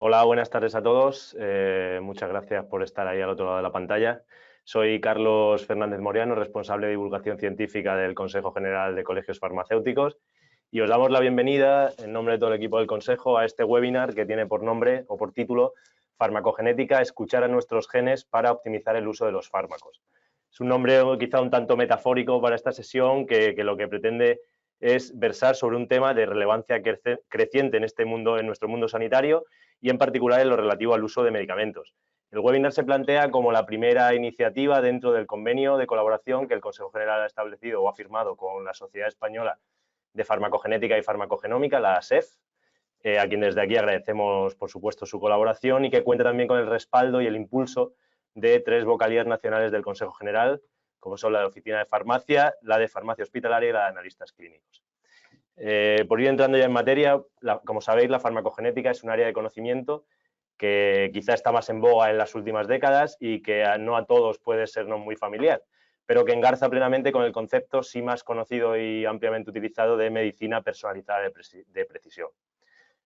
Hola, buenas tardes a todos. Muchas gracias por estar ahí al otro lado de la pantalla. Soy Carlos Fernández Moriano, responsable de divulgación científica del Consejo General de Colegios Farmacéuticos, y os damos la bienvenida en nombre de todo el equipo del Consejo a este webinar que tiene por nombre o por título Farmacogenética, escuchar a nuestros genes para optimizar el uso de los fármacos. Es un nombre quizá un tanto metafórico para esta sesión que lo que pretende es versar sobre un tema de relevancia creciente en este mundo, en nuestro mundo sanitario, y en particular en lo relativo al uso de medicamentos. El webinar se plantea como la primera iniciativa dentro del convenio de colaboración que el Consejo General ha establecido o ha firmado con la Sociedad Española de Farmacogenética y Farmacogenómica, la ASEF, a quien desde aquí agradecemos, por supuesto, su colaboración, y que cuenta también con el respaldo y el impulso de 3 vocalías nacionales del Consejo General, como son la de Oficina de Farmacia, la de Farmacia Hospitalaria y la de Analistas Clínicos. Por ir entrando ya en materia, como sabéis, la farmacogenética es un área de conocimiento que quizá está más en boga en las últimas décadas y que no a todos puede sernos muy familiar, pero que engarza plenamente con el concepto sí más conocido y ampliamente utilizado de medicina personalizada de precisión.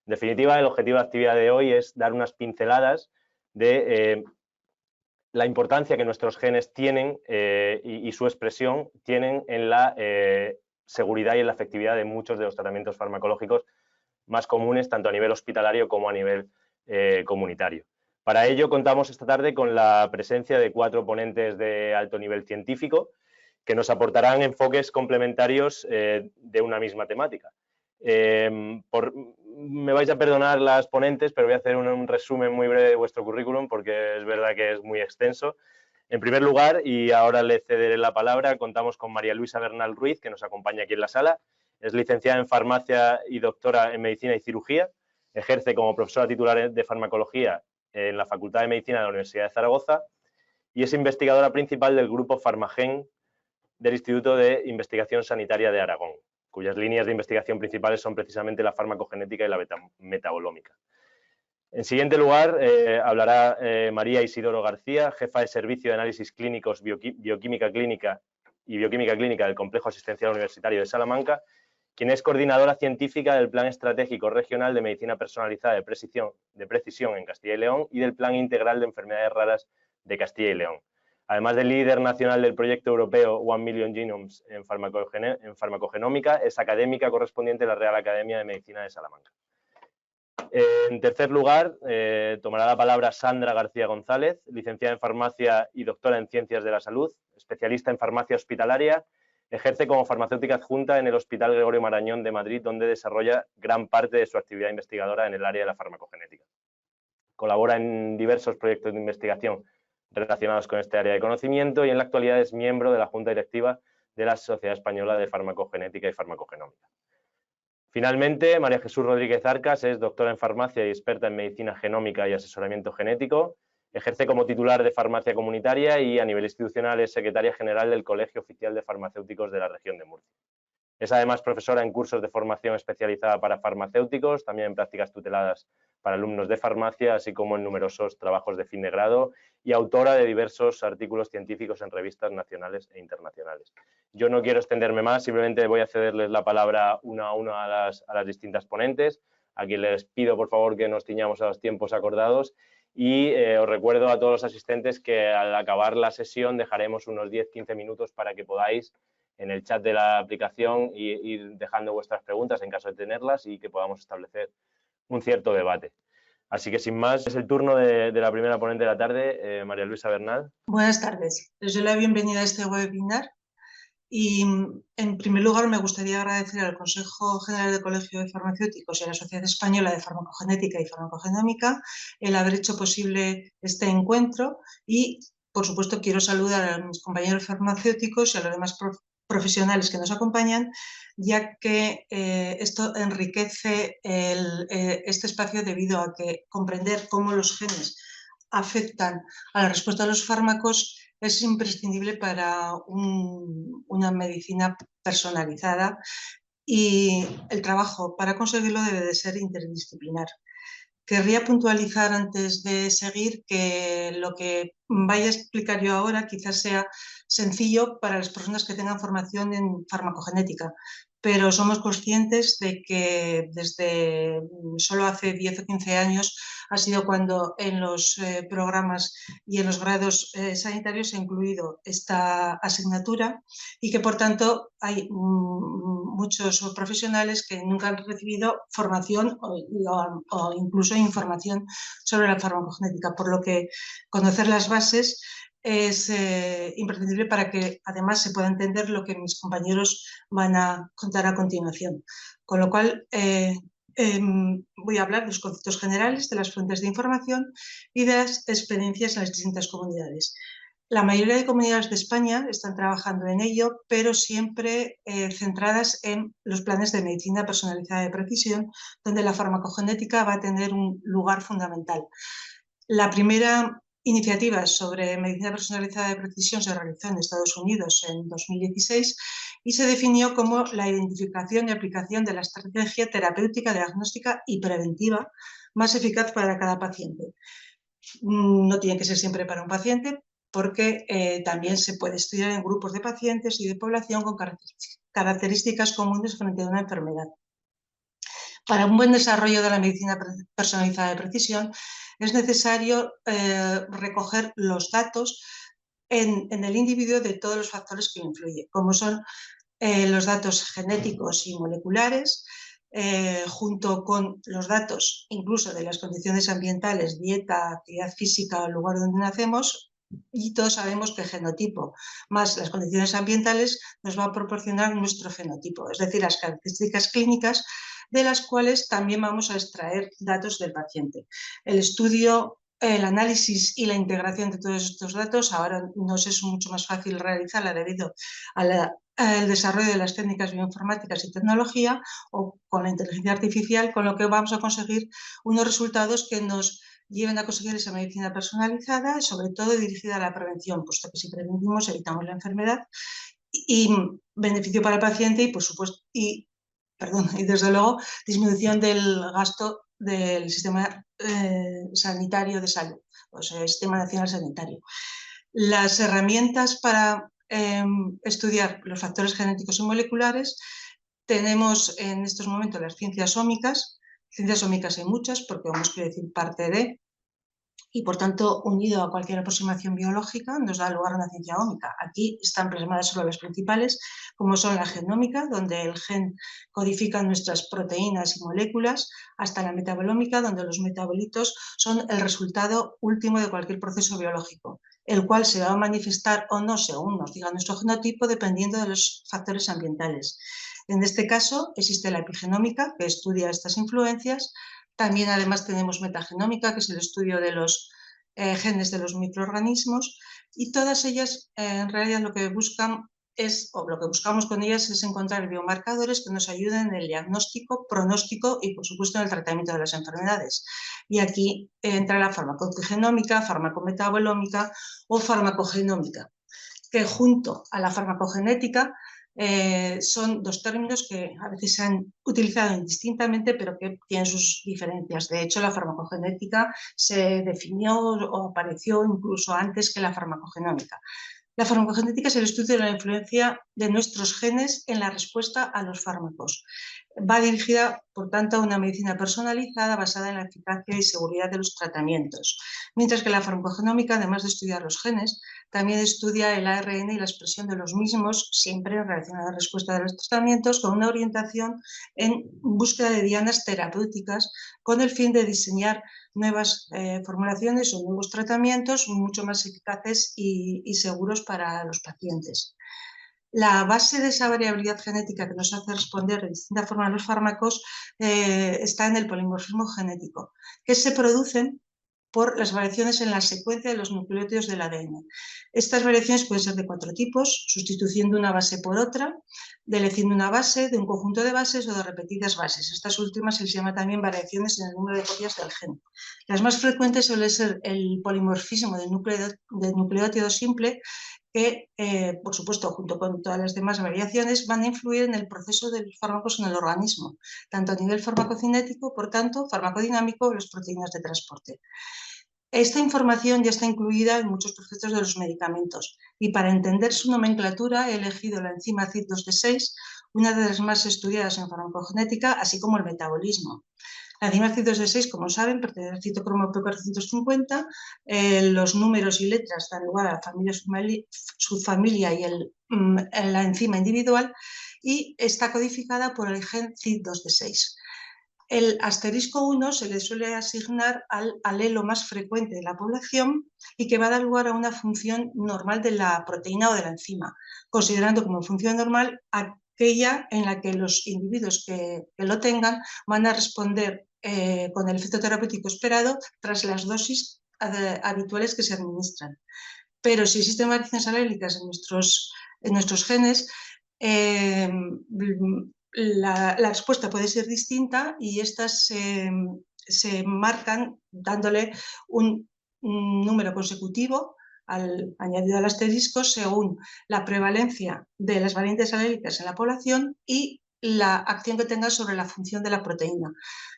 En definitiva, el objetivo de la actividad de hoy es dar unas pinceladas de la importancia que nuestros genes tienen y su expresión tienen en la seguridad y en la efectividad de muchos de los tratamientos farmacológicos más comunes, tanto a nivel hospitalario como a nivel comunitario. Para ello contamos esta tarde con la presencia de 4 ponentes de alto nivel científico que nos aportarán enfoques complementarios de una misma temática. Me vais a perdonar las ponentes, pero voy a hacer un resumen muy breve de vuestro currículum porque es verdad que es muy extenso. En primer lugar, y ahora le cederé la palabra, contamos con María Luisa Bernal Ruiz, que nos acompaña aquí en la sala. Es licenciada en farmacia y doctora en medicina y cirugía. Ejerce como profesora titular de farmacología en la Facultad de Medicina de la Universidad de Zaragoza y es investigadora principal del grupo Farmagen del Instituto de Investigación Sanitaria de Aragón, cuyas líneas de investigación principales son precisamente la farmacogenética y la metabolómica. En siguiente lugar, hablará María Isidoro García, jefa de Servicio de Análisis Clínicos, Bioquímica Clínica y Bioquímica Clínica del Complejo Asistencial Universitario de Salamanca, quien es coordinadora científica del Plan Estratégico Regional de Medicina Personalizada de Precisión en Castilla y León y del Plan Integral de Enfermedades Raras de Castilla y León. Además de líder nacional del proyecto europeo 1 Million Genomes en farmacogenómica, es académica correspondiente de la Real Academia de Medicina de Salamanca. En tercer lugar, tomará la palabra Sandra García González, licenciada en farmacia y doctora en ciencias de la salud, especialista en farmacia hospitalaria. Ejerce como farmacéutica adjunta en el Hospital Gregorio Marañón de Madrid, donde desarrolla gran parte de su actividad investigadora en el área de la farmacogenética. Colabora en diversos proyectos de investigación relacionados con este área de conocimiento y en la actualidad es miembro de la Junta Directiva de la Sociedad Española de Farmacogenética y Farmacogenómica. Finalmente, María Jesús Rodríguez Arcas es doctora en farmacia y experta en medicina genómica y asesoramiento genético. Ejerce como titular de farmacia comunitaria y a nivel institucional es secretaria general del Colegio Oficial de Farmacéuticos de la región de Murcia. Es además profesora en cursos de formación especializada para farmacéuticos, también en prácticas tuteladas para alumnos de farmacia, así como en numerosos trabajos de fin de grado, y autora de diversos artículos científicos en revistas nacionales e internacionales. Yo no quiero extenderme más, simplemente voy a cederles la palabra uno a uno a las distintas ponentes, a quien les pido por favor que nos ciñamos a los tiempos acordados, y os recuerdo a todos los asistentes que al acabar la sesión dejaremos unos 10-15 minutos para que podáis en el chat de la aplicación ir dejando vuestras preguntas en caso de tenerlas y que podamos establecer un cierto debate. Así que sin más, es el turno de la primera ponente de la tarde, María Luisa Bernal. Buenas tardes, les doy la bienvenida a este webinar y en primer lugar me gustaría agradecer al Consejo General de Colegio de Farmacéuticos y a la Sociedad Española de Farmacogenética y Farmacogenómica el haber hecho posible este encuentro y por supuesto quiero saludar a mis compañeros farmacéuticos y a los demás profesionales que nos acompañan, ya que esto enriquece este espacio debido a que comprender cómo los genes afectan a la respuesta de los fármacos es imprescindible para una medicina personalizada y el trabajo para conseguirlo debe de ser interdisciplinar. Querría puntualizar antes de seguir que lo que vaya a explicar yo ahora quizás sea sencillo para las personas que tengan formación en farmacogenética, pero somos conscientes de que desde solo hace 10 o 15 años ha sido cuando en los programas y en los grados sanitarios se ha incluido esta asignatura y que por tanto hay muchos profesionales que nunca han recibido formación o incluso información sobre la farmacogenética, por lo que conocer las bases es imprescindible para que además se pueda entender lo que mis compañeros van a contar a continuación. Con lo cual voy a hablar de los conceptos generales, de las fuentes de información y de las experiencias en las distintas comunidades. La mayoría de comunidades de España están trabajando en ello, pero siempre centradas en los planes de medicina personalizada de precisión, donde la farmacogenética va a tener un lugar fundamental. La primera iniciativa sobre medicina personalizada de precisión se realizó en Estados Unidos en 2016 y se definió como la identificación y aplicación de la estrategia terapéutica, diagnóstica y preventiva más eficaz para cada paciente. No tiene que ser siempre para un paciente, porque también se puede estudiar en grupos de pacientes y de población con características comunes frente a una enfermedad. Para un buen desarrollo de la medicina personalizada de precisión es necesario recoger los datos en el individuo de todos los factores que influyen, como son los datos genéticos y moleculares, junto con los datos incluso de las condiciones ambientales, dieta, actividad física o el lugar donde nacemos, y todos sabemos que el genotipo más las condiciones ambientales nos va a proporcionar nuestro fenotipo, es decir, las características clínicas de las cuales también vamos a extraer datos del paciente. El estudio, el análisis y la integración de todos estos datos ahora nos es mucho más fácil realizarla debido al desarrollo de las técnicas bioinformáticas y tecnología o con la inteligencia artificial, con lo que vamos a conseguir unos resultados que nos lleven a conseguir esa medicina personalizada, sobre todo dirigida a la prevención, puesto que si prevenimos evitamos la enfermedad y beneficio para el paciente y, por supuesto, y desde luego disminución del gasto del sistema sanitario de salud, o sea, el sistema nacional sanitario. Las herramientas para estudiar los factores genéticos y moleculares tenemos en estos momentos las ciencias ómicas. Ciencias ómicas hay muchas, porque vamos a decir parte de, y por tanto, unido a cualquier aproximación biológica, nos da lugar a una ciencia ómica. Aquí están plasmadas solo las principales, como son la genómica, donde el gen codifica nuestras proteínas y moléculas, hasta la metabolómica, donde los metabolitos son el resultado último de cualquier proceso biológico, el cual se va a manifestar o no según nos diga nuestro genotipo, dependiendo de los factores ambientales. En este caso, existe la epigenómica, que estudia estas influencias. También, además, tenemos metagenómica, que es el estudio de los genes de los microorganismos, y todas ellas, en realidad, lo que buscan o lo que buscamos con ellas es encontrar biomarcadores que nos ayuden en el diagnóstico, pronóstico y, por supuesto, en el tratamiento de las enfermedades. Y aquí entra la farmacogenómica, farmacometabolómica o farmacogenómica, que junto a la farmacogenética son dos términos que a veces se han utilizado indistintamente, pero que tienen sus diferencias. De hecho, la farmacogenética se definió o apareció incluso antes que la farmacogenómica. La farmacogenética es el estudio de la influencia de nuestros genes en la respuesta a los fármacos. Va dirigida, por tanto, a una medicina personalizada basada en la eficacia y seguridad de los tratamientos. Mientras que la farmacogenómica, además de estudiar los genes, también estudia el ARN y la expresión de los mismos, siempre en relación a la respuesta de los tratamientos, con una orientación en búsqueda de dianas terapéuticas, con el fin de diseñar nuevas formulaciones o nuevos tratamientos mucho más eficaces y seguros para los pacientes. La base de esa variabilidad genética que nos hace responder de distinta forma a los fármacos está en el polimorfismo genético, que se producen por las variaciones en la secuencia de los nucleótidos del ADN. Estas variaciones pueden ser de 4 tipos: sustitución de una base por otra, deleciendo una base, de un conjunto de bases o de repetidas bases. Estas últimas se les llama también variaciones en el número de copias del gen. Las más frecuentes suelen ser el polimorfismo de nucleótido simple, que, por supuesto, junto con todas las demás variaciones, van a influir en el proceso de los fármacos en el organismo, tanto a nivel farmacocinético, por tanto, farmacodinámico, las proteínas de transporte. Esta información ya está incluida en muchos procesos de los medicamentos, y para entender su nomenclatura he elegido la enzima CYP2D6, una de las más estudiadas en farmacogenética, así como el metabolismo. La enzima CYP2D6, como saben, pertenece al citocromo P450. Los números y letras dan lugar a la familia, subfamilia y la enzima individual, y está codificada por el gen CYP2D6. El asterisco 1 se le suele asignar al alelo más frecuente de la población y que va a dar lugar a una función normal de la proteína o de la enzima, considerando como función normal aquella en la que los individuos que lo tengan van a responder con el efecto terapéutico esperado tras las dosis habituales que se administran. Pero si existen variaciones alélicas en nuestros genes, la respuesta puede ser distinta y estas se marcan dándole un número consecutivo añadido al asterisco según la prevalencia de las variantes alélicas en la población y la acción que tenga sobre la función de la proteína,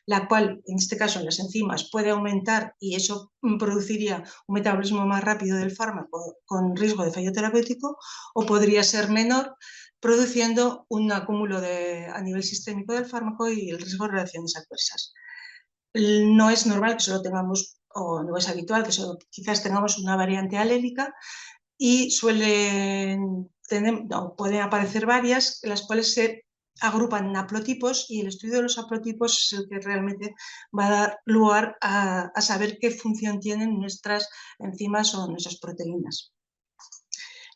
la cual en este caso en las enzimas puede aumentar y eso produciría un metabolismo más rápido del fármaco con riesgo de fallo terapéutico, o podría ser menor, produciendo un acúmulo a nivel sistémico del fármaco y el riesgo de reacciones adversas. No es normal que solo tengamos, o no es habitual que solo quizás tengamos una variante alélica, y pueden aparecer varias, las cuales se agrupan en haplotipos, y el estudio de los haplotipos es el que realmente va a dar lugar a saber qué función tienen nuestras enzimas o nuestras proteínas.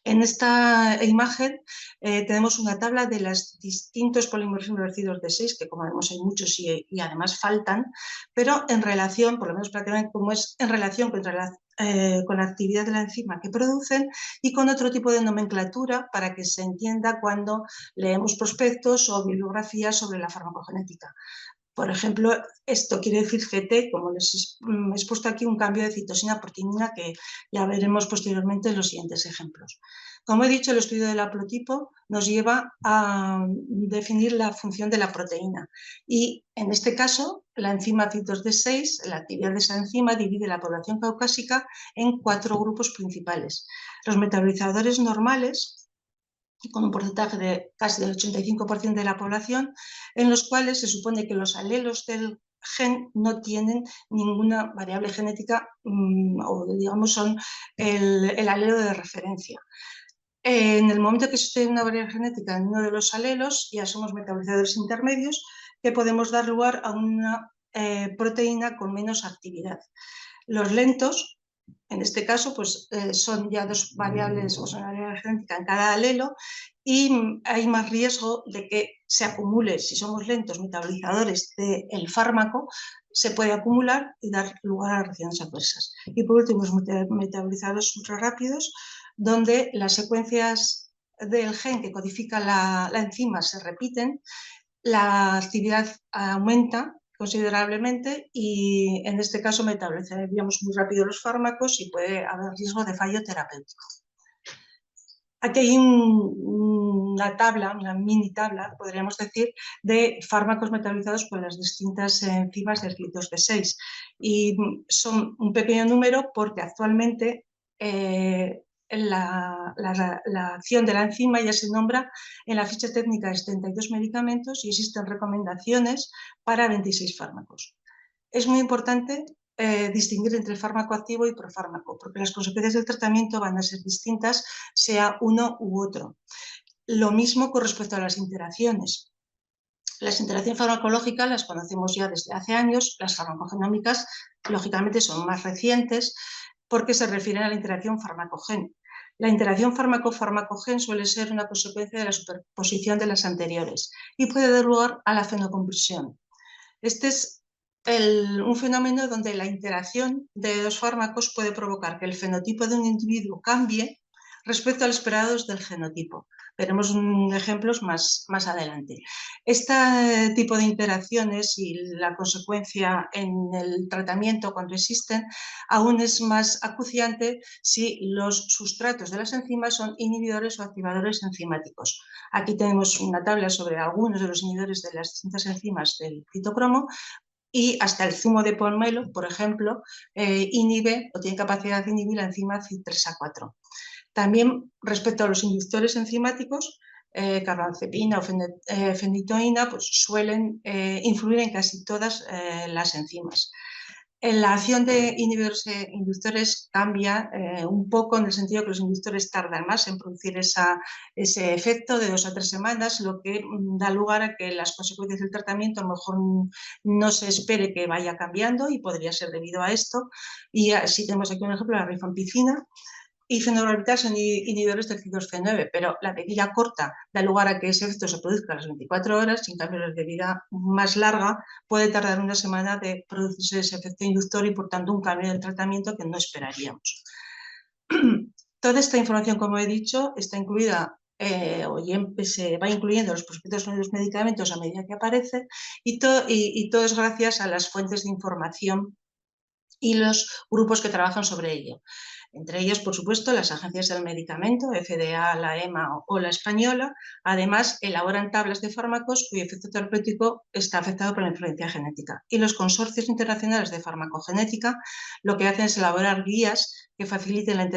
En esta imagen tenemos una tabla de los distintos polimorfismos de CYP2D6, que como vemos hay muchos y además faltan, pero en relación, por lo menos prácticamente como es en relación con la actividad de la enzima que producen y con otro tipo de nomenclatura para que se entienda cuando leemos prospectos o bibliografías sobre la farmacogenética. Por ejemplo, esto quiere decir GT, como les he expuesto aquí, un cambio de citosina por timina, que ya veremos posteriormente en los siguientes ejemplos. Como he dicho, el estudio del haplotipo nos lleva a definir la función de la proteína y, en este caso, la enzima CYP2D6, la actividad de esa enzima divide la población caucásica en 4 grupos principales. Los metabolizadores normales, con un porcentaje de casi del 85% de la población, en los cuales se supone que los alelos del gen no tienen ninguna variable genética o digamos son el alelo de referencia. En el momento que existe una variable genética en uno de los alelos, ya somos metabolizadores intermedios que podemos dar lugar a una proteína con menos actividad. Los lentos, en este caso, pues son ya 2 variables o son una variable genética en cada alelo, y hay más riesgo de que se acumule, si somos lentos metabolizadores del fármaco, se puede acumular y dar lugar a reacciones adversas. Y por último, los metabolizadores ultrarrápidos, donde las secuencias del gen que codifica la enzima se repiten, la actividad aumenta considerablemente y en este caso metabolizaríamos muy rápido los fármacos y puede haber riesgo de fallo terapéutico. Aquí hay una tabla, una mini tabla, podríamos decir, de fármacos metabolizados por las distintas enzimas del CYP2D6 y son un pequeño número porque actualmente la acción de la enzima ya se nombra en la ficha técnica de 72 medicamentos y existen recomendaciones para 26 fármacos. Es muy importante distinguir entre fármaco activo y profármaco, porque las consecuencias del tratamiento van a ser distintas, sea uno u otro. Lo mismo con respecto a las interacciones. Las interacciones farmacológicas las conocemos ya desde hace años, las farmacogenómicas lógicamente son más recientes porque se refieren a la interacción fármaco-gen. La interacción fármaco-farmacogen suele ser una consecuencia de la superposición de las anteriores y puede dar lugar a la fenoconversión. Este es un fenómeno donde la interacción de 2 fármacos puede provocar que el fenotipo de un individuo cambie respecto a los esperados del genotipo. Veremos ejemplos más adelante. Este tipo de interacciones y la consecuencia en el tratamiento cuando existen aún es más acuciante si los sustratos de las enzimas son inhibidores o activadores enzimáticos. Aquí tenemos una tabla sobre algunos de los inhibidores de las distintas enzimas del citocromo, y hasta el zumo de pomelo, por ejemplo, inhibe o tiene capacidad de inhibir la enzima CYP3A4. También respecto a los inductores enzimáticos, carbamazepina o fenitoína, pues suelen influir en casi todas las enzimas. La acción de inhibidores e inductores cambia un poco en el sentido que los inductores tardan más en producir ese efecto de 2 a 3 semanas, lo que da lugar a que las consecuencias del tratamiento a lo mejor no se espere que vaya cambiando y podría ser debido a esto. Y así tenemos aquí un ejemplo, la rifampicina y fenobarbital son inhibidores del 5-HT9, pero la de vida corta da lugar a que ese efecto se produzca a las 24 horas, y en cambio la de vida más larga puede tardar una semana de producirse ese efecto inductor y por tanto un cambio del tratamiento que no esperaríamos. Toda esta información, como he dicho, está incluida se va incluyendo los prospectos de los medicamentos a medida que aparece y todo es gracias a las fuentes de información y los grupos que trabajan sobre ello. Entre ellos, por supuesto, las agencias del medicamento, FDA, la EMA o la española. Además, elaboran tablas de fármacos cuyo efecto terapéutico está afectado por la influencia genética. Y los consorcios internacionales de farmacogenética lo que hacen es elaborar guías que faciliten la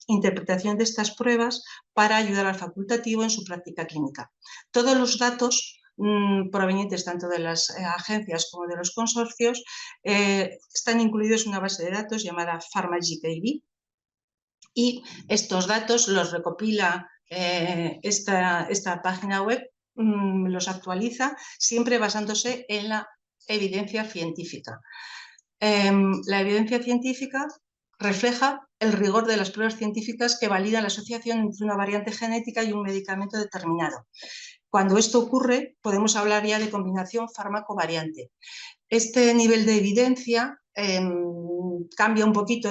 interpretación de estas pruebas para ayudar al facultativo en su práctica clínica. Todos los datos provenientes tanto de las agencias como de los consorcios están incluidos en una base de datos llamada PharmaGKB, y estos datos los recopila esta página web, los actualiza siempre basándose en la evidencia científica. La evidencia científica refleja el rigor de las pruebas científicas que validan la asociación entre una variante genética y un medicamento determinado. Cuando esto ocurre, podemos hablar ya de combinación fármaco-variante. Este nivel de evidencia cambia un poquito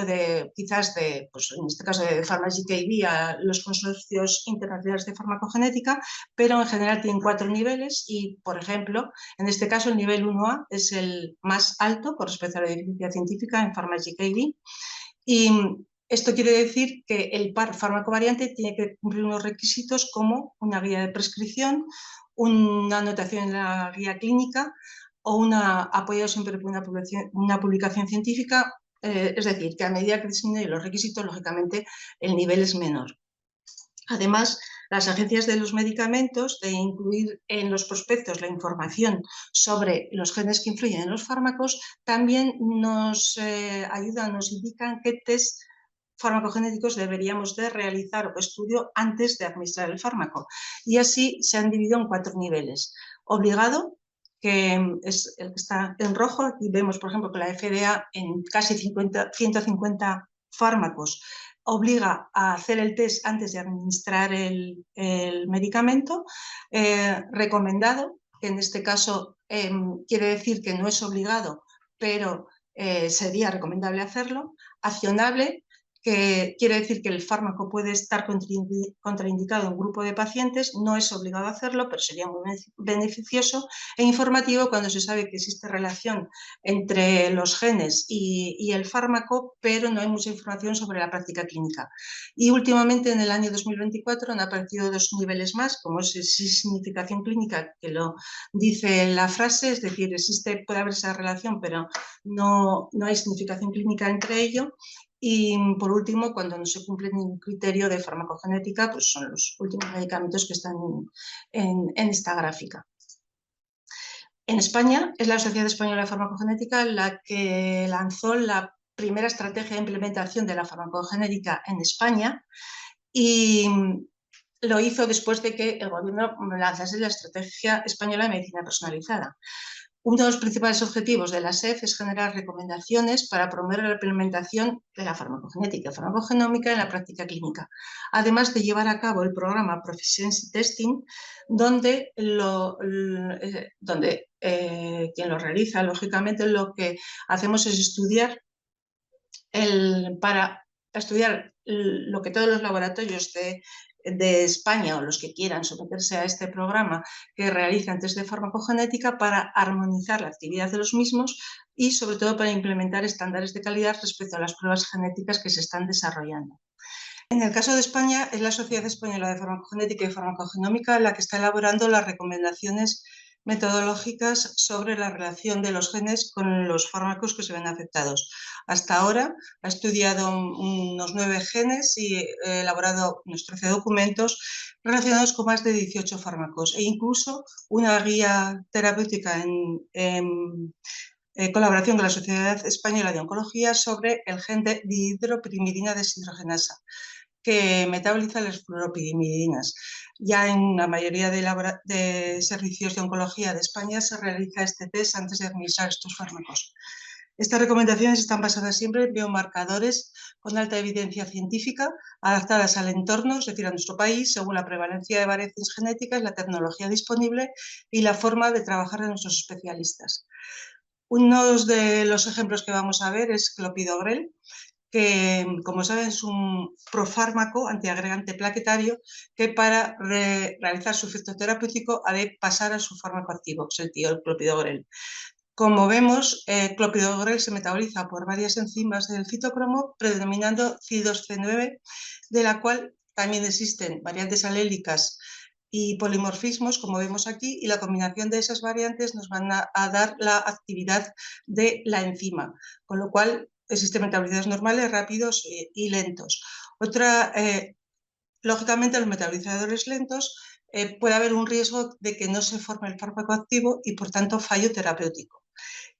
quizás pues en este caso de PharmaGKB a los consorcios internacionales de farmacogenética, pero en general tienen 4 niveles y, por ejemplo, en este caso el nivel 1A es el más alto con respecto a la evidencia científica en PharmaGKB, y esto quiere decir que el par fármaco-variante tiene que cumplir unos requisitos como una guía de prescripción, una anotación en la guía clínica o apoyado siempre por una publicación científica, es decir, que a medida que disminuyen los requisitos, lógicamente el nivel es menor. Además, las agencias de los medicamentos, de incluir en los prospectos la información sobre los genes que influyen en los fármacos, también nos ayudan, nos indican qué test farmacogenéticos deberíamos de realizar o estudio antes de administrar el fármaco. Y así se han dividido en 4 niveles. Obligado, que es el que está en rojo. Aquí vemos, por ejemplo, que la FDA en casi 150 fármacos obliga a hacer el test antes de administrar el medicamento. Recomendado, que en este caso quiere decir que no es obligado, pero sería recomendable hacerlo. Accionable, que quiere decir que el fármaco puede estar contraindicado en un grupo de pacientes, no es obligado a hacerlo, pero sería muy beneficioso. E informativo, cuando se sabe que existe relación entre los genes y el fármaco, pero no hay mucha información sobre la práctica clínica. Y últimamente, en el año 2024, han aparecido 2 niveles más, como es significación clínica, que lo dice la frase, es decir, puede haber esa relación, pero no hay significación clínica entre ello. Y por último, cuando no se cumple ningún criterio de farmacogenética, pues son los últimos medicamentos que están en esta gráfica. En España es la Sociedad Española de Farmacogenética la que lanzó la primera estrategia de implementación de la farmacogenética en España, y lo hizo después de que el gobierno lanzase la Estrategia Española de Medicina Personalizada. Uno de los principales objetivos de la SEF es generar recomendaciones para promover la implementación de la farmacogenética y farmacogenómica en la práctica clínica, además de llevar a cabo el programa Proficiency Testing, donde quien lo realiza, lógicamente, lo que hacemos es estudiar para estudiar lo que todos los laboratorios de España o los que quieran someterse a este programa que realizan test de farmacogenética, para armonizar la actividad de los mismos y sobre todo para implementar estándares de calidad respecto a las pruebas genéticas que se están desarrollando. En el caso de España, es la Sociedad Española de Farmacogenética y Farmacogenómica la que está elaborando las recomendaciones metodológicas sobre la relación de los genes con los fármacos que se ven afectados. Hasta ahora ha estudiado unos 9 genes y ha elaborado unos 13 documentos relacionados con más de 18 fármacos e incluso una guía terapéutica en colaboración con la Sociedad Española de Oncología sobre el gen de dihidropyrimidina deshidrogenasa, que metaboliza las fluoropirimidinas. Ya en la mayoría de servicios de oncología de España se realiza este test antes de administrar estos fármacos. Estas recomendaciones están basadas siempre en biomarcadores con alta evidencia científica, adaptadas al entorno, es decir, a nuestro país, según la prevalencia de variaciones genéticas, la tecnología disponible y la forma de trabajar de nuestros especialistas. Uno de los ejemplos que vamos a ver es clopidogrel, que, como saben, es un profármaco antiagregante plaquetario que para realizar su efecto terapéutico ha de pasar a su fármaco activo, que es el clopidogrel. Como vemos, clopidogrel se metaboliza por varias enzimas del citocromo, predominando CIDOS-C9, de la cual también existen variantes alélicas y polimorfismos, como vemos aquí, y la combinación de esas variantes nos van a dar la actividad de la enzima, con lo cual existen metabolizadores normales, rápidos y lentos. Lógicamente, los metabolizadores lentos puede haber un riesgo de que no se forme el fármaco activo y, por tanto, fallo terapéutico.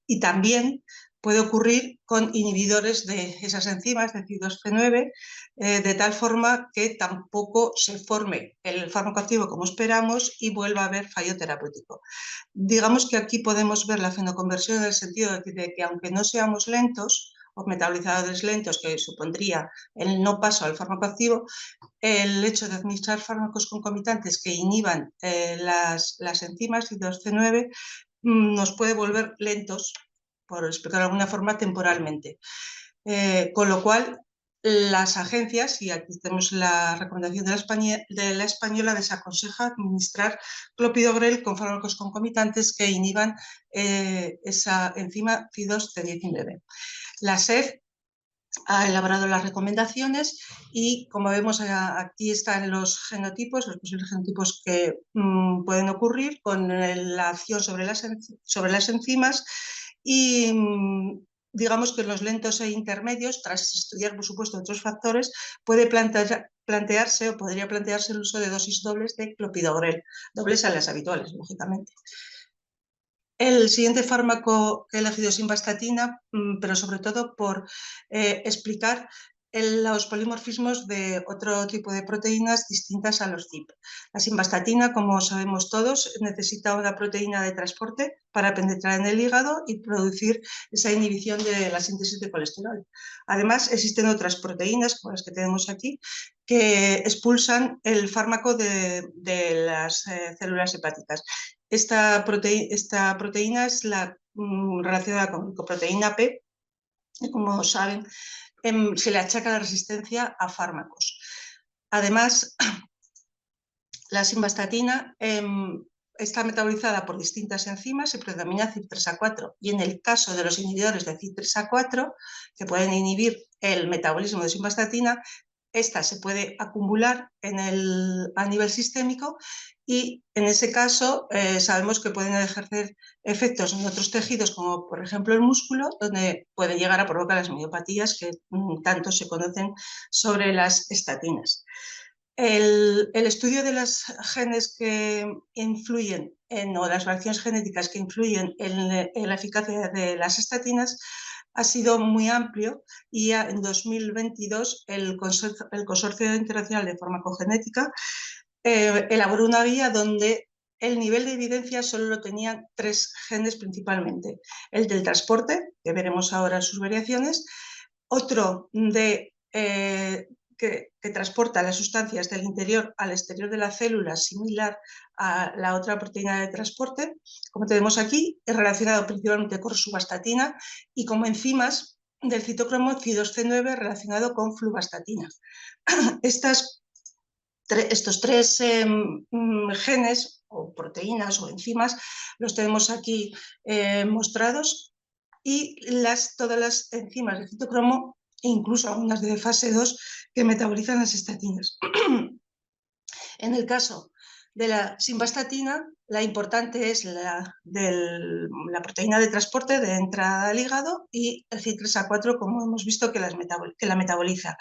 Y también puede ocurrir con inhibidores de esas enzimas, de CIDOS-C9, de tal forma que tampoco se forme el fármaco activo como esperamos y vuelva a haber fallo terapéutico. Digamos que aquí podemos ver la fenoconversión en el sentido de que aunque no seamos lentos, o metabolizadores lentos, que supondría el no paso al fármaco activo, el hecho de administrar fármacos concomitantes que inhiban las enzimas CIDOS-C9 nos puede volver lentos, por explicarlo de alguna forma, temporalmente. Con lo cual, las agencias, y aquí tenemos la recomendación de la española, desaconseja administrar clopidogrel con fármacos concomitantes que inhiban esa enzima CIDOS-C19. La SED ha elaborado las recomendaciones y, como vemos, aquí están los genotipos, los posibles genotipos que pueden ocurrir con la acción sobre las enzimas y digamos que en los lentos e intermedios, tras estudiar, por supuesto, otros factores, puede plantearse o podría plantearse el uso de dosis dobles de clopidogrel, dobles a las habituales, lógicamente. El siguiente fármaco que he elegido es simvastatina, pero sobre todo por explicar los polimorfismos de otro tipo de proteínas distintas a los CIP. La simvastatina, como sabemos todos, necesita una proteína de transporte para penetrar en el hígado y producir esa inhibición de la síntesis de colesterol. Además, existen otras proteínas, como las que tenemos aquí, que expulsan el fármaco de las células hepáticas. Esta proteína es la relacionada con proteína P, y como saben, se le achaca la resistencia a fármacos. Además, la simvastatina está metabolizada por distintas enzimas y predomina CYP3A4. Y en el caso de los inhibidores de CYP3A4, que pueden inhibir el metabolismo de simvastatina, esta se puede acumular a nivel sistémico y en ese caso sabemos que pueden ejercer efectos en otros tejidos, como por ejemplo el músculo, donde pueden llegar a provocar las miopatías que tanto se conocen sobre las estatinas. El estudio de los genes que influyen o las variaciones genéticas que influyen en la eficacia de las estatinas ha sido muy amplio y ya en 2022 el Consorcio Internacional de Farmacogenética elaboró una guía donde el nivel de evidencia solo lo tenían 3 genes principalmente. El del transporte, que veremos ahora sus variaciones, otro que transporta las sustancias del interior al exterior de la célula, similar a la otra proteína de transporte, como tenemos aquí, es relacionado principalmente con rosuvastatina y como enzimas del citocromo CIDOS-C9 relacionado con fluvastatina. Estos 3 genes o proteínas o enzimas los tenemos aquí mostrados y todas las enzimas del citocromo, incluso algunas de fase 2, que metabolizan las estatinas. En el caso De la simvastatina, la importante es la proteína de transporte de entrada al hígado y el CYP3A4, como hemos visto, que la metaboliza.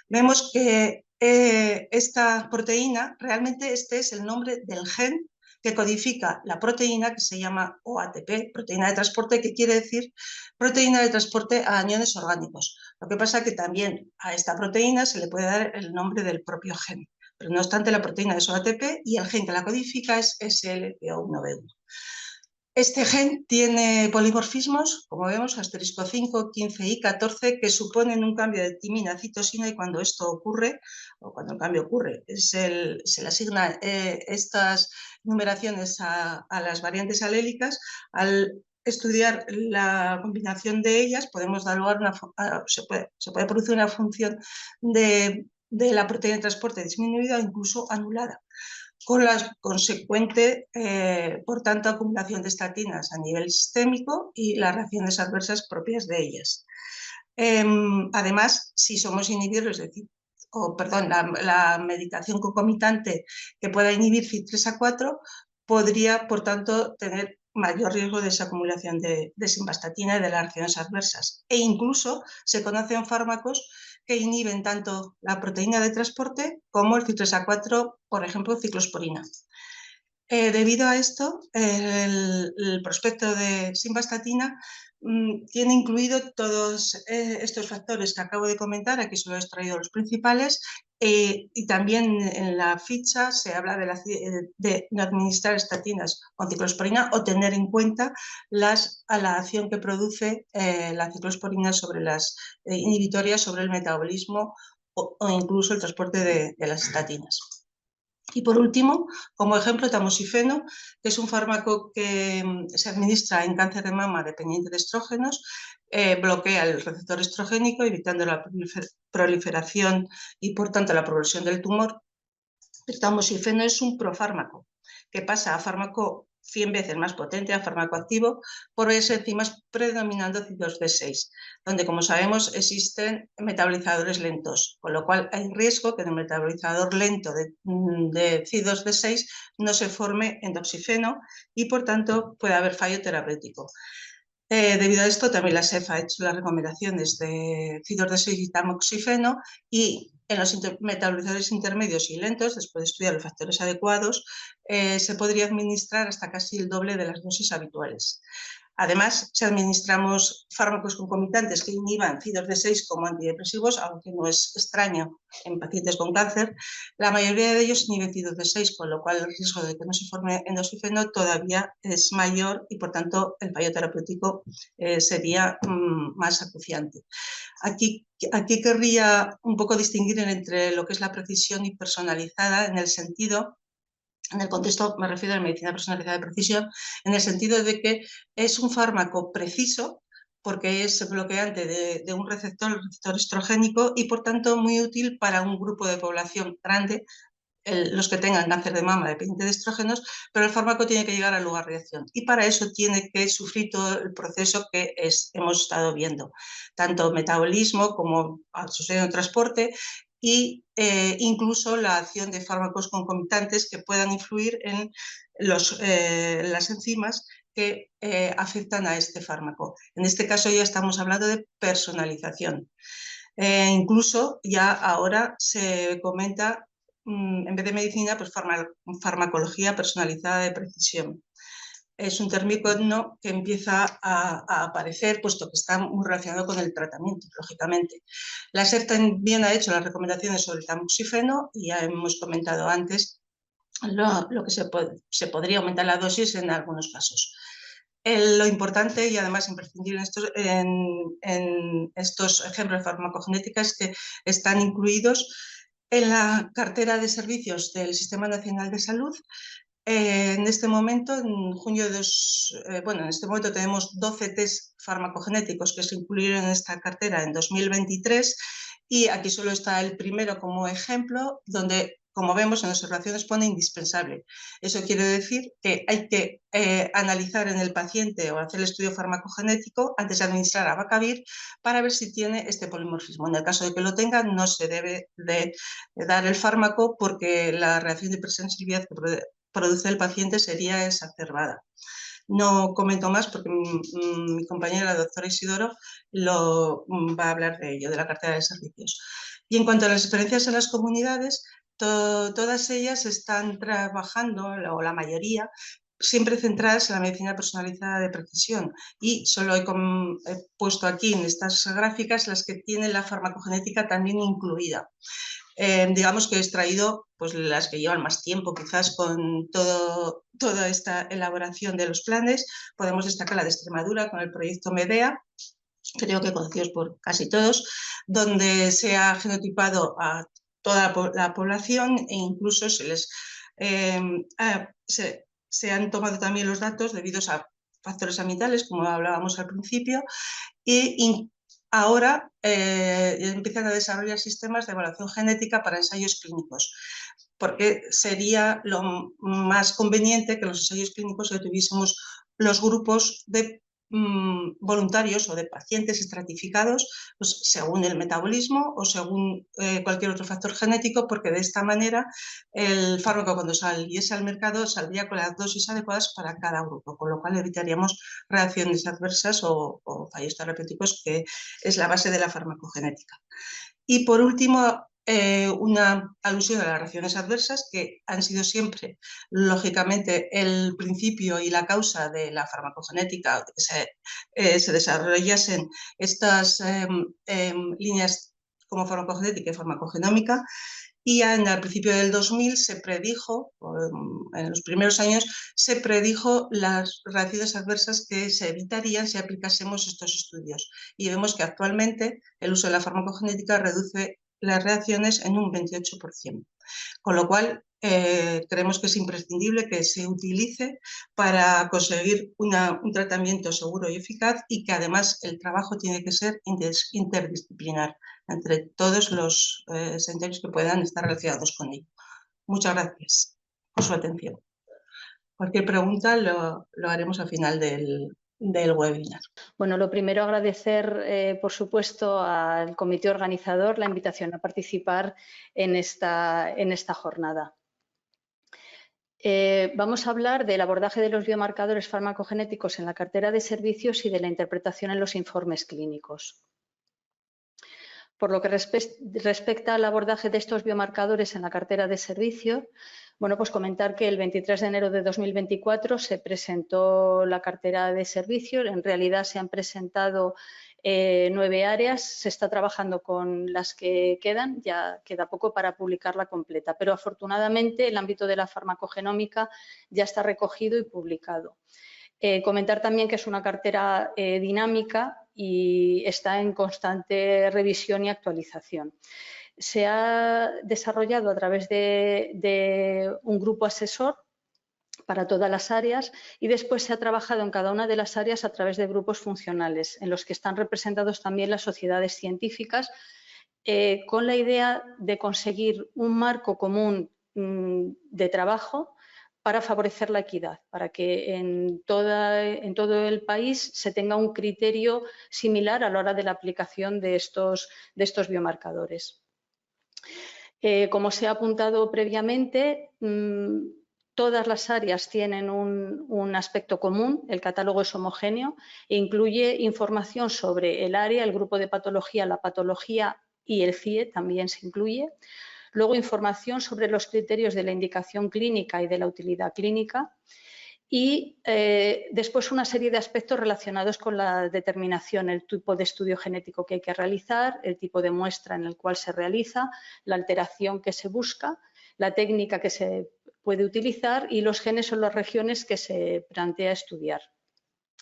Vemos que esta proteína, realmente este es el nombre del gen que codifica la proteína que se llama OATP, proteína de transporte, que quiere decir proteína de transporte a aniones orgánicos. Lo que pasa es que también a esta proteína se le puede dar el nombre del propio gen. Pero no obstante, la proteína es OATP y el gen que la codifica es SLPO1B1. Este gen tiene polimorfismos, como vemos, asterisco 5, 15 y 14, que suponen un cambio de timina a citosina, y cuando esto ocurre, o cuando el cambio ocurre, se le asignan estas numeraciones a las variantes alélicas. Al estudiar la combinación de ellas, podemos dar lugar se puede producir una función de la proteína de transporte disminuida o incluso anulada, con la consecuente, por tanto, acumulación de estatinas a nivel sistémico y las reacciones adversas propias de ellas. Además, si somos inhibidores, la medicación concomitante que pueda inhibir CYP3A4 podría, por tanto, tener mayor riesgo de esa acumulación de simvastatina y de las reacciones adversas. E incluso se conocen fármacos que inhiben tanto la proteína de transporte como el CYP3A4, por ejemplo, ciclosporina. Debido a esto, el prospecto de simvastatina tiene incluido todos estos factores que acabo de comentar. Aquí solo he extraído los principales, y también en la ficha se habla de no administrar estatinas con ciclosporina o tener en cuenta la acción que produce la ciclosporina sobre las inhibitorias sobre el metabolismo o incluso el transporte de las estatinas. Y por último, como ejemplo, tamoxifeno, que es un fármaco que se administra en cáncer de mama dependiente de estrógenos, bloquea el receptor estrogénico, evitando la proliferación y, por tanto, la progresión del tumor. El tamoxifeno es un profármaco que pasa a fármaco 100 veces más potente, a fármaco activo, por varias enzimas predominando CYP2D6, donde, como sabemos, existen metabolizadores lentos, con lo cual hay riesgo que en el metabolizador lento de CYP2D6 no se forme endoxifeno y, por tanto, puede haber fallo terapéutico. Debido a esto, también la SEF ha hecho las recomendaciones de CYP2D6 y tamoxifeno, y en los metabolizadores intermedios y lentos, después de estudiar los factores adecuados, se podría administrar hasta casi el doble de las dosis habituales. Además, si administramos fármacos concomitantes que inhiban CYP2D6 como antidepresivos, aunque no es extraño en pacientes con cáncer, la mayoría de ellos inhiben CYP2D6, con lo cual el riesgo de que no se forme endoxifeno todavía es mayor y, por tanto, el fallo terapéutico sería más acuciante. Aquí querría un poco distinguir entre lo que es la precisión y personalizada, en el contexto, me refiero a la medicina personalizada de precisión, en el sentido de que es un fármaco preciso porque es bloqueante de un receptor, el receptor estrogénico, y por tanto muy útil para un grupo de población grande, los que tengan cáncer de mama dependiente de estrógenos, pero el fármaco tiene que llegar al lugar de acción y para eso tiene que sufrir todo el proceso que hemos estado viendo, tanto metabolismo como asociación de transporte, y incluso la acción de fármacos concomitantes que puedan influir en las enzimas que afectan a este fármaco. En este caso ya estamos hablando de personalización. Incluso ya ahora se comenta, en vez de medicina, pues farmacología personalizada de precisión. Es un término que empieza a aparecer, puesto que está muy relacionado con el tratamiento, lógicamente. La SEF también ha hecho las recomendaciones sobre el tamoxifeno y ya hemos comentado antes lo que se podría aumentar la dosis en algunos casos. Lo importante y además imprescindible en estos ejemplos de farmacogenética es que están incluidos en la cartera de servicios del Sistema Nacional de Salud. En este momento, en junio en este momento tenemos 12 test farmacogenéticos que se incluyeron en esta cartera en 2023, y aquí solo está el primero como ejemplo, donde como vemos en las observaciones pone indispensable. Eso quiere decir que hay que analizar en el paciente o hacer el estudio farmacogenético antes de administrar abacavir para ver si tiene este polimorfismo. En el caso de que lo tenga, no se debe de dar el fármaco porque la reacción de hipersensibilidad que produce el paciente sería exacerbada. No comento más porque mi compañera, la doctora Isidoro, va a hablar de ello, de la cartera de servicios. Y en cuanto a las experiencias en las comunidades, todas ellas están trabajando, o la mayoría, siempre centradas en la medicina personalizada de precisión, y solo he puesto aquí en estas gráficas las que tienen la farmacogenética también incluida. Digamos que he extraído pues, las que llevan más tiempo, quizás con toda esta elaboración de los planes. Podemos destacar la de Extremadura con el proyecto MEDEA, creo que conocidos por casi todos, donde se ha genotipado a toda la población e incluso se han tomado también los datos debidos a factores ambientales, como hablábamos al principio, y ahora empiezan a desarrollar sistemas de evaluación genética para ensayos clínicos, porque sería lo más conveniente que los ensayos clínicos tuviésemos los grupos de voluntarios o de pacientes estratificados pues, según el metabolismo o según cualquier otro factor genético, porque de esta manera el fármaco cuando saliese al mercado saldría con las dosis adecuadas para cada grupo, con lo cual evitaríamos reacciones adversas o fallos terapéuticos, que es la base de la farmacogenética. Y por último, una alusión a las reacciones adversas, que han sido siempre, lógicamente, el principio y la causa de la farmacogenética, que se desarrollasen estas líneas como farmacogenética y farmacogenómica. Y al principio del 2000 se predijo, en los primeros años, se predijo las reacciones adversas que se evitarían si aplicásemos estos estudios. Y vemos que actualmente el uso de la farmacogenética reduce las reacciones en un 28%. Con lo cual, creemos que es imprescindible que se utilice para conseguir un tratamiento seguro y eficaz, y que además el trabajo tiene que ser interdisciplinar entre todos los sanitarios que puedan estar relacionados con ello. Muchas gracias por su atención. Cualquier pregunta lo haremos al final del webinar. Bueno, lo primero agradecer, por supuesto, al comité organizador la invitación a participar en esta jornada. Vamos a hablar del abordaje de los biomarcadores farmacogenéticos en la cartera de servicios y de la interpretación en los informes clínicos. Por lo que respecta al abordaje de estos biomarcadores en la cartera de servicio, bueno, pues comentar que el 23 de enero de 2024 se presentó la cartera de servicio. En realidad se han presentado 9 áreas, se está trabajando con las que quedan, ya queda poco para publicarla completa, pero afortunadamente el ámbito de la farmacogenómica ya está recogido y publicado. Comentar también que es una cartera dinámica y está en constante revisión y actualización. Se ha desarrollado a través de un grupo asesor para todas las áreas, y después se ha trabajado en cada una de las áreas a través de grupos funcionales, en los que están representados también las sociedades científicas, con la idea de conseguir un marco común de trabajo para favorecer la equidad, para que en todo el país se tenga un criterio similar a la hora de la aplicación de estos biomarcadores. Como se ha apuntado previamente, todas las áreas tienen un aspecto común, el catálogo es homogéneo e incluye información sobre el área, el grupo de patología, la patología y el CIE también se incluye. Luego, información sobre los criterios de la indicación clínica y de la utilidad clínica. Y después una serie de aspectos relacionados con la determinación, el tipo de estudio genético que hay que realizar, el tipo de muestra en el cual se realiza, la alteración que se busca, la técnica que se puede utilizar y los genes o las regiones que se plantea estudiar.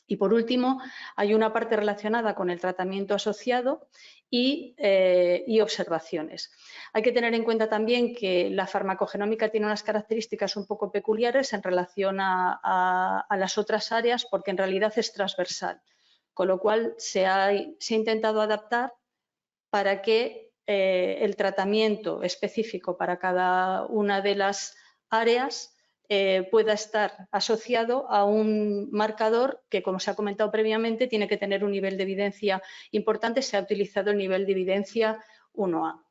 Y por último, hay una parte relacionada con el tratamiento asociado y observaciones. Hay que tener en cuenta también que la farmacogenómica tiene unas características un poco peculiares en relación a las otras áreas, porque en realidad es transversal, con lo cual se ha intentado adaptar para que el tratamiento específico para cada una de las áreas pueda estar asociado a un marcador que, como se ha comentado previamente, tiene que tener un nivel de evidencia importante. Se ha utilizado el nivel de evidencia 1A.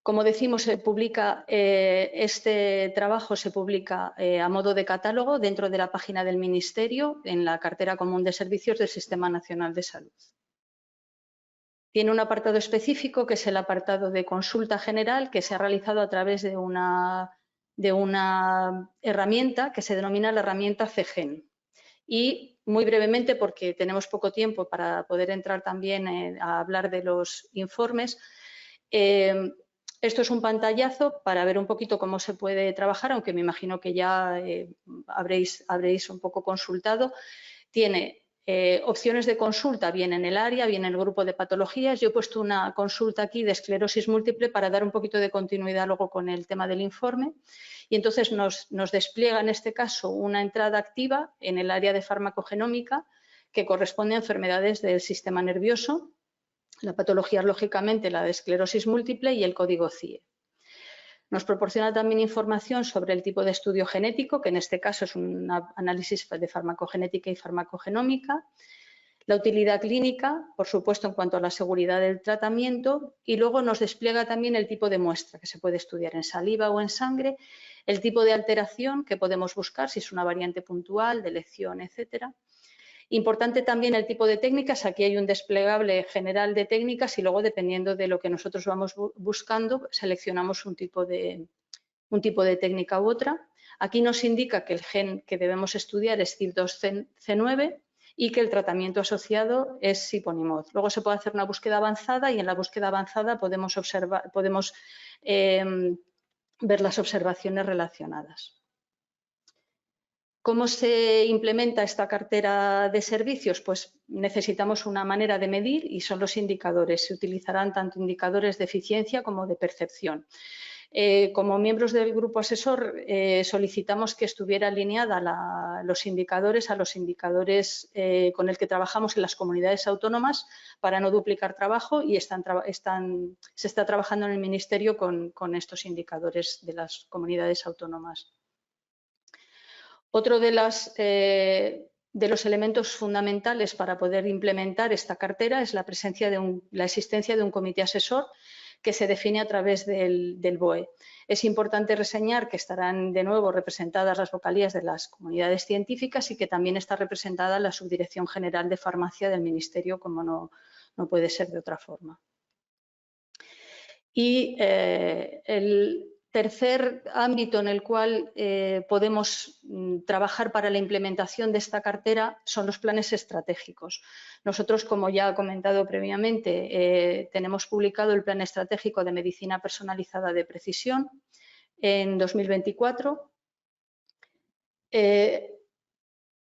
Como decimos, este trabajo se publica a modo de catálogo dentro de la página del Ministerio en la Cartera Común de Servicios del Sistema Nacional de Salud. Tiene un apartado específico que es el apartado de consulta general que se ha realizado a través de una herramienta que se denomina la herramienta CEGEN. Y muy brevemente, porque tenemos poco tiempo para poder entrar también a hablar de los informes, esto es un pantallazo para ver un poquito cómo se puede trabajar, aunque me imagino que ya habréis un poco consultado. Tiene opciones de consulta, bien en el área, bien en el grupo de patologías. Yo he puesto una consulta aquí de esclerosis múltiple para dar un poquito de continuidad luego con el tema del informe. Y entonces nos despliega en este caso una entrada activa en el área de farmacogenómica que corresponde a enfermedades del sistema nervioso. La patología es, lógicamente, la de esclerosis múltiple y el código CIE. Nos proporciona también información sobre el tipo de estudio genético, que en este caso es un análisis de farmacogenética y farmacogenómica, la utilidad clínica, por supuesto, en cuanto a la seguridad del tratamiento, y luego nos despliega también el tipo de muestra que se puede estudiar en saliva o en sangre, el tipo de alteración que podemos buscar, si es una variante puntual, de lección, etcétera. Importante también el tipo de técnicas. Aquí hay un desplegable general de técnicas y luego, dependiendo de lo que nosotros vamos buscando, seleccionamos un tipo de técnica u otra. Aquí nos indica que el gen que debemos estudiar es CYP2C9 y que el tratamiento asociado es siponimod. Luego se puede hacer una búsqueda avanzada y en la búsqueda avanzada podemos ver las observaciones relacionadas. ¿Cómo se implementa esta cartera de servicios? Pues necesitamos una manera de medir y son los indicadores. Se utilizarán tanto indicadores de eficiencia como de percepción. Como miembros del grupo asesor solicitamos que estuviera alineada los indicadores a los indicadores con el que trabajamos en las comunidades autónomas para no duplicar trabajo y se está trabajando en el Ministerio con estos indicadores de las comunidades autónomas. Otro de los elementos fundamentales para poder implementar esta cartera es la existencia de un comité asesor que se define a través del BOE. Es importante reseñar que estarán de nuevo representadas las vocalías de las comunidades científicas y que también está representada la Subdirección General de Farmacia del Ministerio, como no puede ser de otra forma. Y el tercer ámbito en el cual podemos trabajar para la implementación de esta cartera son los planes estratégicos. Nosotros, como ya he comentado previamente, tenemos publicado el Plan Estratégico de Medicina Personalizada de Precisión en 2024.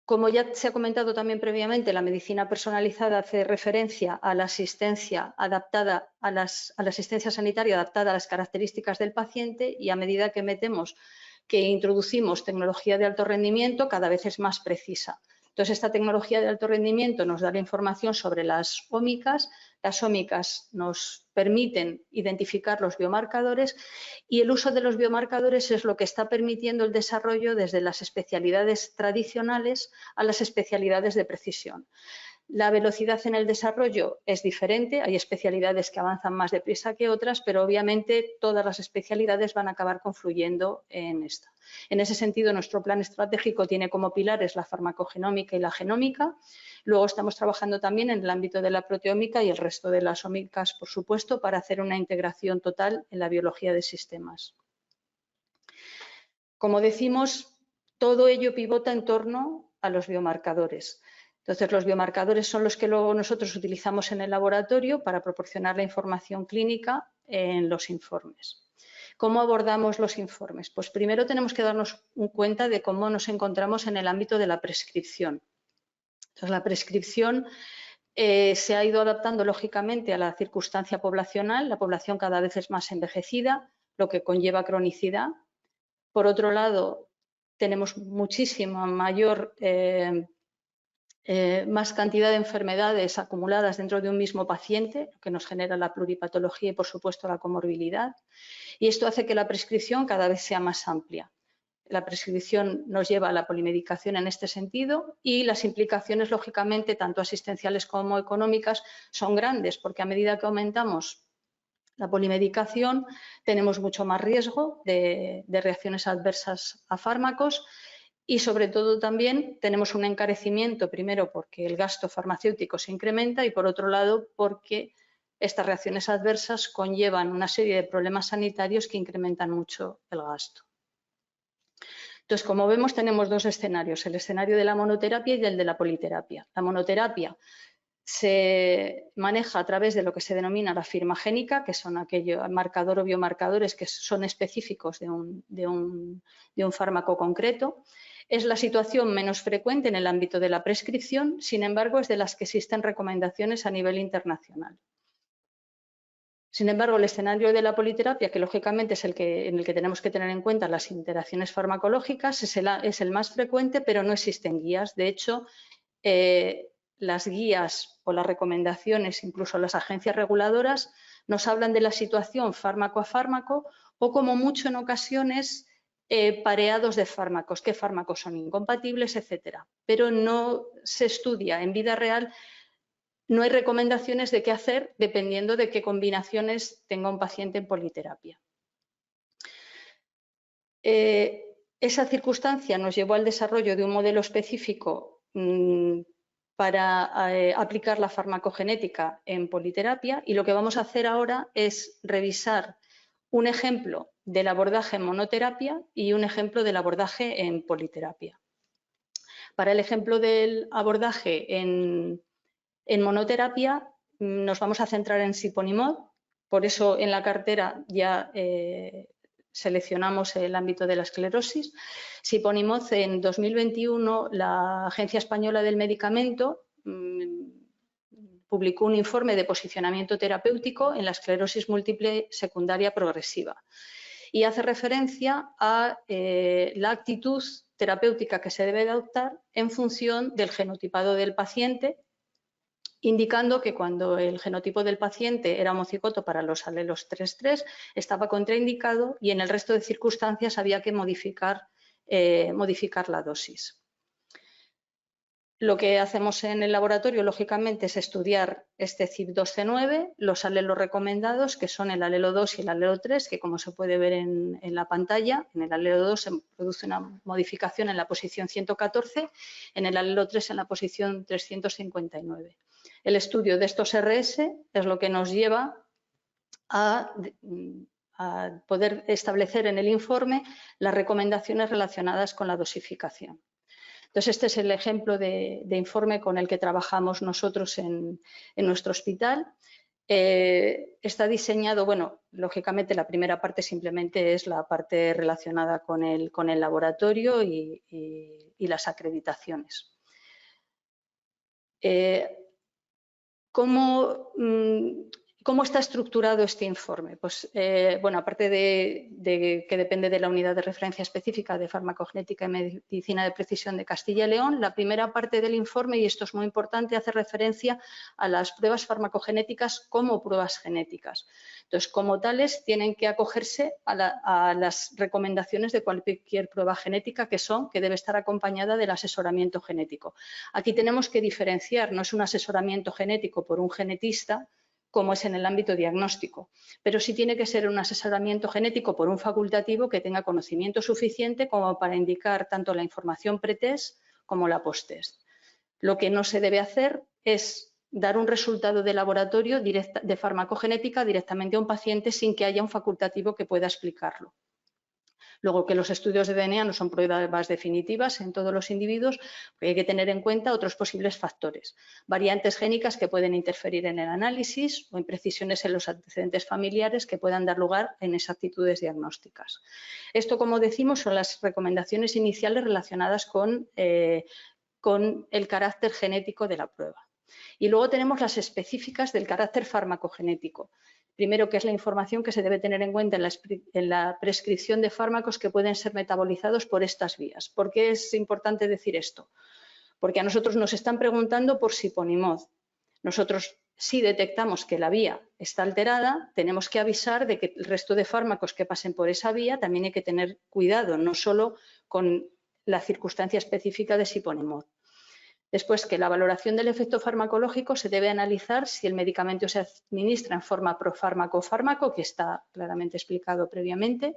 Como ya se ha comentado también previamente, la medicina personalizada hace referencia a la asistencia adaptada a la asistencia sanitaria adaptada a las características del paciente, y a medida que introducimos tecnología de alto rendimiento, cada vez es más precisa. Entonces, esta tecnología de alto rendimiento nos da la información sobre las ómicas. Las ómicas nos permiten identificar los biomarcadores y el uso de los biomarcadores es lo que está permitiendo el desarrollo desde las especialidades tradicionales a las especialidades de precisión. La velocidad en el desarrollo es diferente, hay especialidades que avanzan más deprisa que otras, pero obviamente todas las especialidades van a acabar confluyendo en esta. En ese sentido, nuestro plan estratégico tiene como pilares la farmacogenómica y la genómica. Luego estamos trabajando también en el ámbito de la proteómica y el resto de las ómicas, por supuesto, para hacer una integración total en la biología de sistemas. Como decimos, todo ello pivota en torno a los biomarcadores. Entonces, los biomarcadores son los que luego nosotros utilizamos en el laboratorio para proporcionar la información clínica en los informes. ¿Cómo abordamos los informes? Pues primero tenemos que darnos cuenta de cómo nos encontramos en el ámbito de la prescripción. Entonces, la prescripción se ha ido adaptando lógicamente a la circunstancia poblacional. La población cada vez es más envejecida, lo que conlleva cronicidad. Por otro lado, tenemos muchísima mayor más cantidad de enfermedades acumuladas dentro de un mismo paciente, lo que nos genera la pluripatología y, por supuesto, la comorbilidad. Y esto hace que la prescripción cada vez sea más amplia. La prescripción nos lleva a la polimedicación en este sentido y las implicaciones, lógicamente, tanto asistenciales como económicas, son grandes, porque a medida que aumentamos la polimedicación tenemos mucho más riesgo de reacciones adversas a fármacos y, sobre todo, también tenemos un encarecimiento, primero porque el gasto farmacéutico se incrementa y, por otro lado, porque estas reacciones adversas conllevan una serie de problemas sanitarios que incrementan mucho el gasto. Entonces, como vemos, tenemos dos escenarios, el escenario de la monoterapia y el de la politerapia. La monoterapia se maneja a través de lo que se denomina la firma génica, que son aquellos marcadores o biomarcadores que son específicos de un fármaco concreto. Es la situación menos frecuente en el ámbito de la prescripción, sin embargo, es de las que existen recomendaciones a nivel internacional. Sin embargo, el escenario de la politerapia, que lógicamente es en el que tenemos que tener en cuenta las interacciones farmacológicas, es el más frecuente, pero no existen guías. De hecho, las guías o las recomendaciones, incluso las agencias reguladoras, nos hablan de la situación fármaco a fármaco o, como mucho en ocasiones, pareados de fármacos, qué fármacos son incompatibles, etcétera. Pero no se estudia en vida real. No hay recomendaciones de qué hacer dependiendo de qué combinaciones tenga un paciente en politerapia. Esa circunstancia nos llevó al desarrollo de un modelo específico para aplicar la farmacogenética en politerapia, y lo que vamos a hacer ahora es revisar un ejemplo del abordaje en monoterapia y un ejemplo del abordaje en politerapia. Para el ejemplo del abordaje en monoterapia nos vamos a centrar en siponimod, por eso en la cartera ya seleccionamos el ámbito de la esclerosis. Siponimod, en 2021 la Agencia Española del Medicamento publicó un informe de posicionamiento terapéutico en la esclerosis múltiple secundaria progresiva y hace referencia a la actitud terapéutica que se debe adoptar en función del genotipado del paciente, indicando que cuando el genotipo del paciente era homocigoto para los alelos 3,3 estaba contraindicado y en el resto de circunstancias había que modificar la dosis. Lo que hacemos en el laboratorio, lógicamente, es estudiar este CYP2C9, los alelos recomendados, que son el alelo 2 y el alelo 3, que, como se puede ver en la pantalla, en el alelo 2 se produce una modificación en la posición 114, en el alelo 3 en la posición 359. El estudio de estos RS es lo que nos lleva a poder establecer en el informe las recomendaciones relacionadas con la dosificación. Entonces, este es el ejemplo de informe con el que trabajamos nosotros en nuestro hospital. Está diseñado, bueno, lógicamente la primera parte simplemente es la parte relacionada con el laboratorio y las acreditaciones. ¿Cómo está estructurado este informe? Pues, bueno, aparte de que depende de la unidad de referencia específica de farmacogenética y medicina de precisión de Castilla y León, la primera parte del informe, y esto es muy importante, hace referencia a las pruebas farmacogenéticas como pruebas genéticas. Entonces, como tales, tienen que acogerse a las recomendaciones de cualquier prueba genética, que debe estar acompañada del asesoramiento genético. Aquí tenemos que diferenciar, no es un asesoramiento genético por un genetista, como es en el ámbito diagnóstico, pero sí tiene que ser un asesoramiento genético por un facultativo que tenga conocimiento suficiente como para indicar tanto la información pretest como la posttest. Lo que no se debe hacer es dar un resultado de laboratorio de farmacogenética directamente a un paciente sin que haya un facultativo que pueda explicarlo. Luego, que los estudios de DNA no son pruebas definitivas en todos los individuos, porque hay que tener en cuenta otros posibles factores. Variantes génicas que pueden interferir en el análisis o imprecisiones en los antecedentes familiares que puedan dar lugar a inexactitudes diagnósticas. Esto, como decimos, son las recomendaciones iniciales relacionadas con el carácter genético de la prueba. Y luego tenemos las específicas del carácter farmacogenético. Primero, que es la información que se debe tener en cuenta en la prescripción de fármacos que pueden ser metabolizados por estas vías. ¿Por qué es importante decir esto? porque a nosotros nos están preguntando por siponimod. Nosotros, si detectamos que la vía está alterada, tenemos que avisar de que el resto de fármacos que pasen por esa vía también hay que tener cuidado, no solo con la circunstancia específica de siponimod. Después, que la valoración del efecto farmacológico se debe analizar si el medicamento se administra en forma profármaco o fármaco, que está claramente explicado previamente,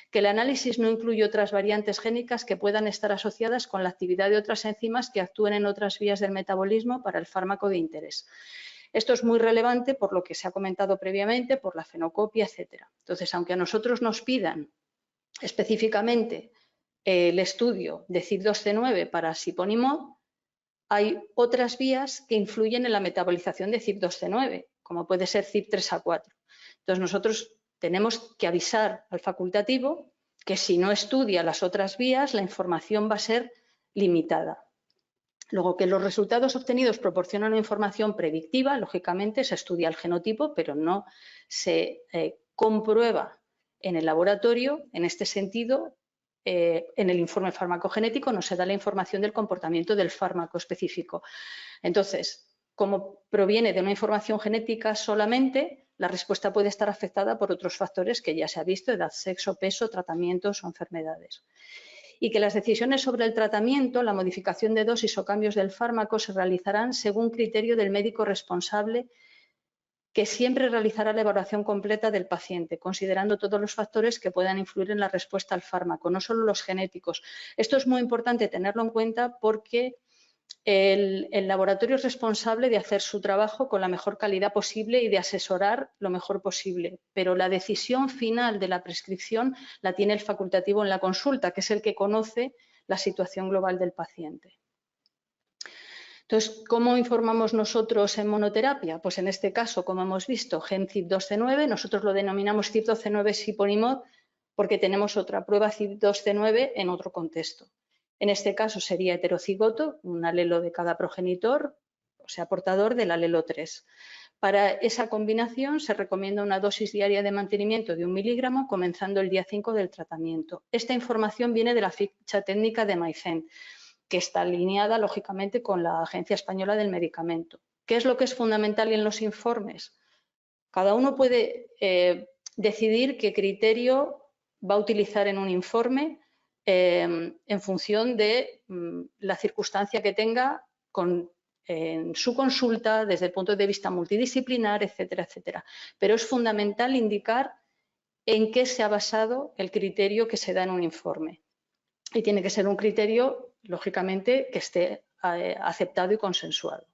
que el análisis no incluye otras variantes génicas que puedan estar asociadas con la actividad de otras enzimas que actúen en otras vías del metabolismo para el fármaco de interés. Esto es muy relevante por lo que se ha comentado previamente, por la fenocopia, etc. Entonces, aunque a nosotros nos pidan específicamente el estudio de CYP2C9 para siponimod, hay otras vías que influyen en la metabolización de CYP2C9, como puede ser CYP3A4. Entonces, nosotros tenemos que avisar al facultativo que si no estudia las otras vías, la información va a ser limitada. Luego, que los resultados obtenidos proporcionan una información predictiva, lógicamente se estudia el genotipo, pero no se comprueba en el laboratorio. En este sentido, en el informe farmacogenético no se da la información del comportamiento del fármaco específico. Entonces, como proviene de una información genética solamente, la respuesta puede estar afectada por otros factores que ya se ha visto: edad, sexo, peso, tratamientos o enfermedades. Y que las decisiones sobre el tratamiento, la modificación de dosis o cambios del fármaco se realizarán según criterio del médico responsable, que siempre realizará la evaluación completa del paciente, considerando todos los factores que puedan influir en la respuesta al fármaco, no solo los genéticos. Esto es muy importante tenerlo en cuenta porque el laboratorio es responsable de hacer su trabajo con la mejor calidad posible y de asesorar lo mejor posible, pero la decisión final de la prescripción la tiene el facultativo en la consulta, que es el que conoce la situación global del paciente. Entonces, ¿cómo informamos nosotros en monoterapia? Pues en este caso, como hemos visto, gen CYP2C9, nosotros lo denominamos CYP2C9 siponimod porque tenemos otra prueba CYP2C9 en otro contexto. En este caso sería heterocigoto, un alelo de cada progenitor, o sea, portador del alelo 3. Para esa combinación se recomienda una dosis diaria de mantenimiento de 1 miligramo comenzando el día 5 del tratamiento. Esta información viene de la ficha técnica de MyCent, que está alineada, lógicamente, con la Agencia Española del Medicamento. ¿Qué es lo que es fundamental en los informes? Cada uno puede decidir qué criterio va a utilizar en un informe en función de la circunstancia que tenga en su consulta, desde el punto de vista multidisciplinar, etcétera, etcétera. Pero es fundamental indicar en qué se ha basado el criterio que se da en un informe. Y tiene que ser un criterio, lógicamente, que esté aceptado y consensuado.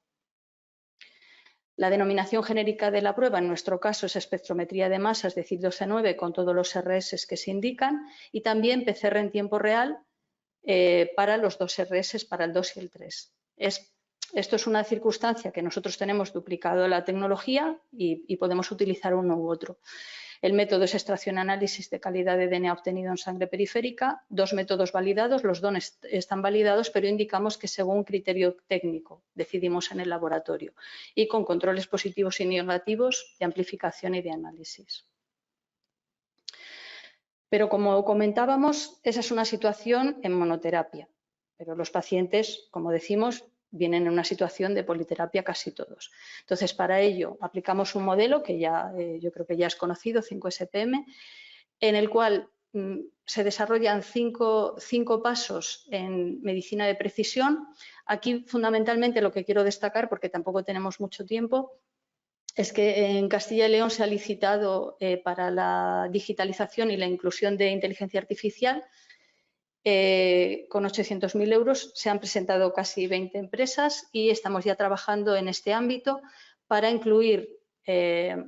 La denominación genérica de la prueba, en nuestro caso, es espectrometría de masas de CYP2C9 con todos los RS que se indican y también PCR en tiempo real para los dos RS, para el 2 y el 3. Esto es una circunstancia que nosotros tenemos duplicado la tecnología y podemos utilizar uno u otro. El método es extracción y análisis de calidad de DNA obtenido en sangre periférica. Dos métodos validados, los dos están validados, pero indicamos que según criterio técnico decidimos en el laboratorio y con controles positivos y negativos de amplificación y de análisis. Pero como comentábamos, esa es una situación en monoterapia, pero los pacientes, como decimos, vienen en una situación de politerapia casi todos. Entonces, para ello aplicamos un modelo que ya yo creo que ya es conocido, 5SPM, en el cual se desarrollan cinco pasos en medicina de precisión. Aquí, fundamentalmente, lo que quiero destacar, porque tampoco tenemos mucho tiempo, es que en Castilla y León se ha licitado para la digitalización y la inclusión de inteligencia artificial. Con 800.000 euros se han presentado casi 20 empresas y estamos ya trabajando en este ámbito para incluir la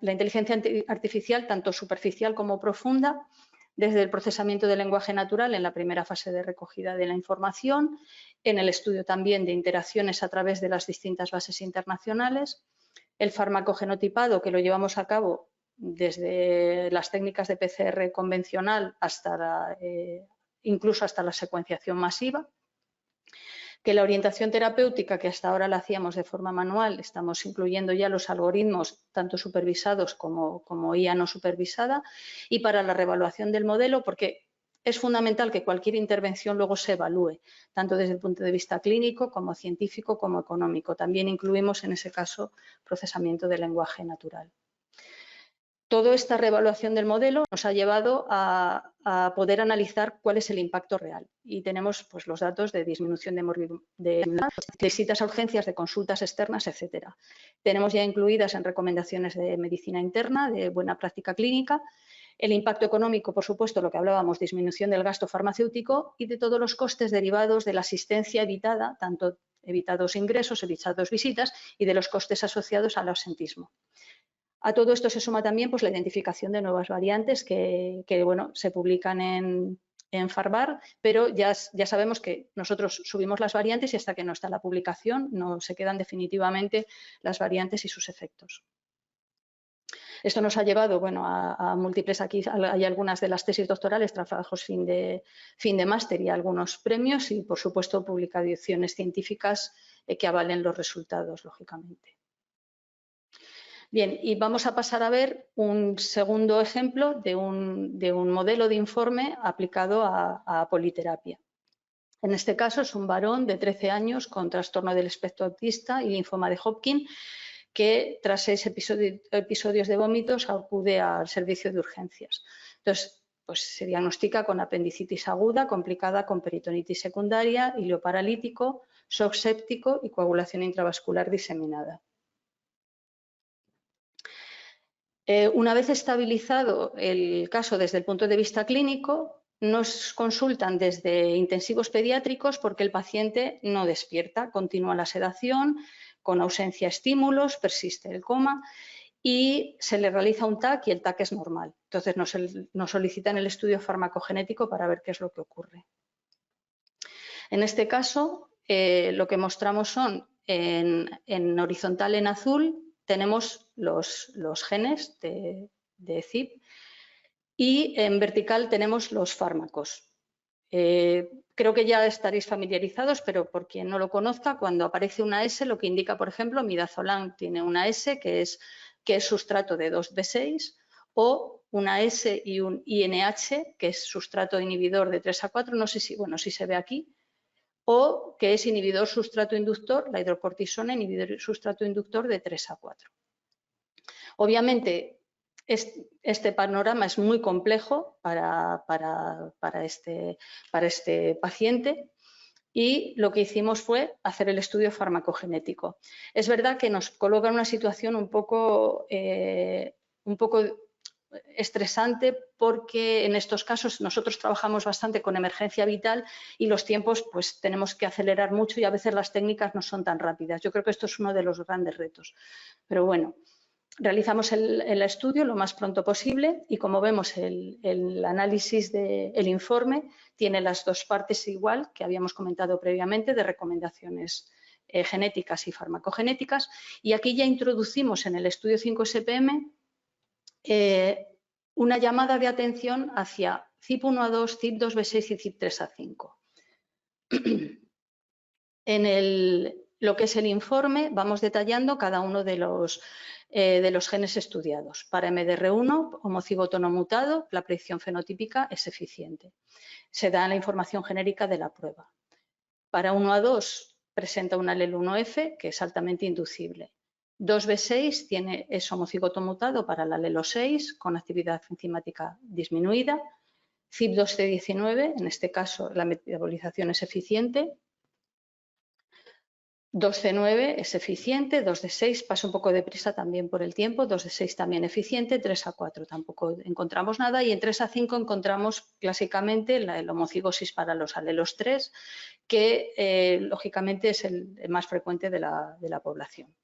inteligencia artificial, tanto superficial como profunda, desde el procesamiento del lenguaje natural en la primera fase de recogida de la información, en el estudio también de interacciones a través de las distintas bases internacionales, el farmacogenotipado, que lo llevamos a cabo desde las técnicas de PCR convencional hasta incluso hasta la secuenciación masiva, que la orientación terapéutica, que hasta ahora la hacíamos de forma manual, estamos incluyendo ya los algoritmos tanto supervisados como IA no supervisada, y para la reevaluación del modelo, porque es fundamental que cualquier intervención luego se evalúe, tanto desde el punto de vista clínico como científico como económico. También incluimos en ese caso procesamiento del lenguaje natural. Toda esta reevaluación del modelo nos ha llevado a poder analizar cuál es el impacto real. Y tenemos pues, los datos de disminución de visitas a urgencias, de consultas externas, etcétera. Tenemos ya incluidas en recomendaciones de medicina interna, de buena práctica clínica, el impacto económico, por supuesto, lo que hablábamos, disminución del gasto farmacéutico y de todos los costes derivados de la asistencia evitada, tanto evitados ingresos, evitados visitas y de los costes asociados al ausentismo. A todo esto se suma también pues, la identificación de nuevas variantes que bueno, se publican en Farvar, pero ya sabemos que nosotros subimos las variantes y hasta que no está la publicación no se quedan definitivamente las variantes y sus efectos. Esto nos ha llevado bueno, a múltiples, aquí hay algunas de las tesis doctorales, trabajos fin de máster y algunos premios y, por supuesto, publicaciones científicas que avalen los resultados, lógicamente. Bien, y vamos a pasar a ver un segundo ejemplo de un modelo de informe aplicado a politerapia. En este caso es un varón de 13 años con trastorno del espectro autista y linfoma de Hodgkin que tras 6 episodios de vómitos acude al servicio de urgencias. Entonces, pues se diagnostica con apendicitis aguda complicada con peritonitis secundaria, hilio paralítico, shock séptico y coagulación intravascular diseminada. Una vez estabilizado el caso desde el punto de vista clínico, nos consultan desde intensivos pediátricos porque el paciente no despierta, continúa la sedación, con ausencia de estímulos, persiste el coma y se le realiza un TAC y el TAC es normal. Entonces nos solicitan el estudio farmacogenético para ver qué es lo que ocurre. En este caso, lo que mostramos son en horizontal en azul, tenemos los genes de CIP y en vertical tenemos los fármacos. Creo que ya estaréis familiarizados, pero por quien no lo conozca, cuando aparece una S, lo que indica, por ejemplo, midazolam tiene una S que es sustrato de 2B6 o una S y un INH que es sustrato inhibidor de 3 a 4, no sé si, bueno, si se ve aquí, o que es inhibidor sustrato inductor, la hidrocortisona inhibidor sustrato inductor de 3 a 4. Obviamente, este panorama es muy complejo para este paciente y lo que hicimos fue hacer el estudio farmacogenético. Es verdad que nos coloca en una situación un poco estresante porque en estos casos nosotros trabajamos bastante con emergencia vital y los tiempos pues tenemos que acelerar mucho y a veces las técnicas no son tan rápidas. Yo creo que esto es uno de los grandes retos. Pero bueno, realizamos el estudio lo más pronto posible y como vemos el análisis del informe tiene las dos partes igual que habíamos comentado previamente de recomendaciones genéticas y farmacogenéticas y aquí ya introducimos en el estudio 5SPM una llamada de atención hacia CYP1A2, CYP2B6 y CYP3A5. En lo que es el informe vamos detallando cada uno de los genes estudiados. Para MDR1, homocigoto no mutado, la predicción fenotípica es eficiente. Se da la información genérica de la prueba. Para 1A2 presenta un alelo 1F que es altamente inducible. 2B6 es homocigoto mutado para el alelo 6 con actividad enzimática disminuida. CYP2C19, en este caso la metabolización es eficiente. 2C9 es eficiente, 2D6 pasa un poco deprisa también por el tiempo, 2D6 también eficiente, 3A4 tampoco encontramos nada y en 3A5 encontramos clásicamente la homocigosis para los alelos 3, que lógicamente es el más frecuente de la población.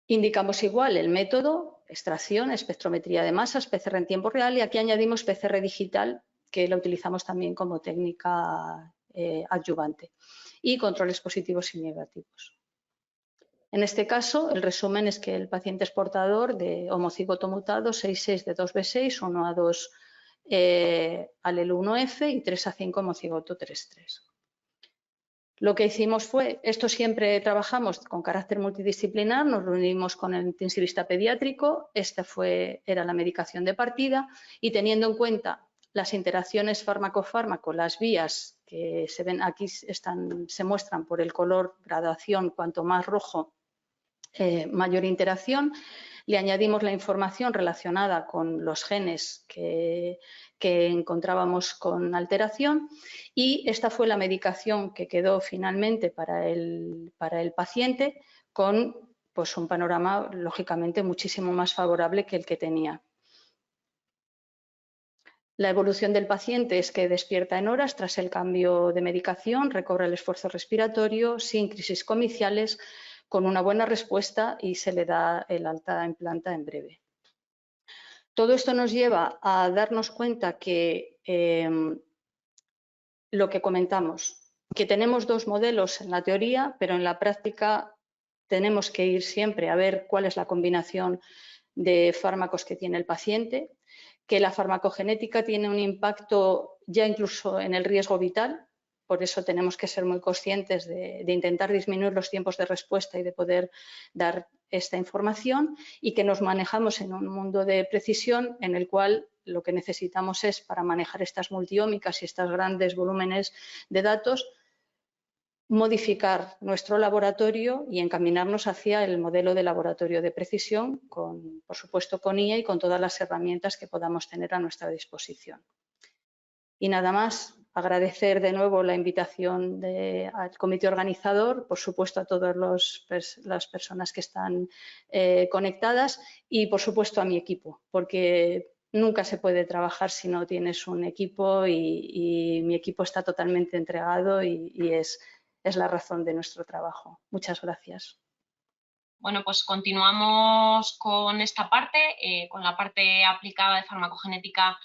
Indicamos igual el método, extracción, espectrometría de masas, PCR en tiempo real y aquí añadimos PCR digital que la utilizamos también como técnica adyuvante y controles positivos y negativos. En este caso, el resumen es que el paciente es portador de homocigoto mutado 6,6 de 2B6, 1A2 alelo 1F y 3A5 homocigoto 3,3. Lo que hicimos fue, esto siempre trabajamos con carácter multidisciplinar, nos reunimos con el intensivista pediátrico, esta era la medicación de partida y teniendo en cuenta las interacciones fármaco-fármaco, las vías que se ven aquí se muestran por el color graduación, cuanto más rojo, mayor interacción. Le añadimos la información relacionada con los genes que encontrábamos con alteración y esta fue la medicación que quedó finalmente para el paciente con pues, un panorama lógicamente muchísimo más favorable que el que tenía. La evolución del paciente es que despierta en horas tras el cambio de medicación, recobra el esfuerzo respiratorio sin crisis comiciales, con una buena respuesta y se le da el alta en planta en breve. Todo esto nos lleva a darnos cuenta que lo que comentamos, que tenemos dos modelos en la teoría, pero en la práctica tenemos que ir siempre a ver cuál es la combinación de fármacos que tiene el paciente, que la farmacogenética tiene un impacto ya incluso en el riesgo vital. Por eso tenemos que ser muy conscientes de intentar disminuir los tiempos de respuesta y de poder dar esta información y que nos manejamos en un mundo de precisión en el cual lo que necesitamos es, para manejar estas multiómicas y estos grandes volúmenes de datos, modificar nuestro laboratorio y encaminarnos hacia el modelo de laboratorio de precisión, por supuesto con IA y con todas las herramientas que podamos tener a nuestra disposición. Y nada más, agradecer de nuevo la invitación al comité organizador, por supuesto a todas las personas que están conectadas y por supuesto a mi equipo, porque nunca se puede trabajar si no tienes un equipo y mi equipo está totalmente entregado y es la razón de nuestro trabajo. Muchas gracias. Bueno, pues continuamos con esta parte, con la parte aplicada de farmacogenética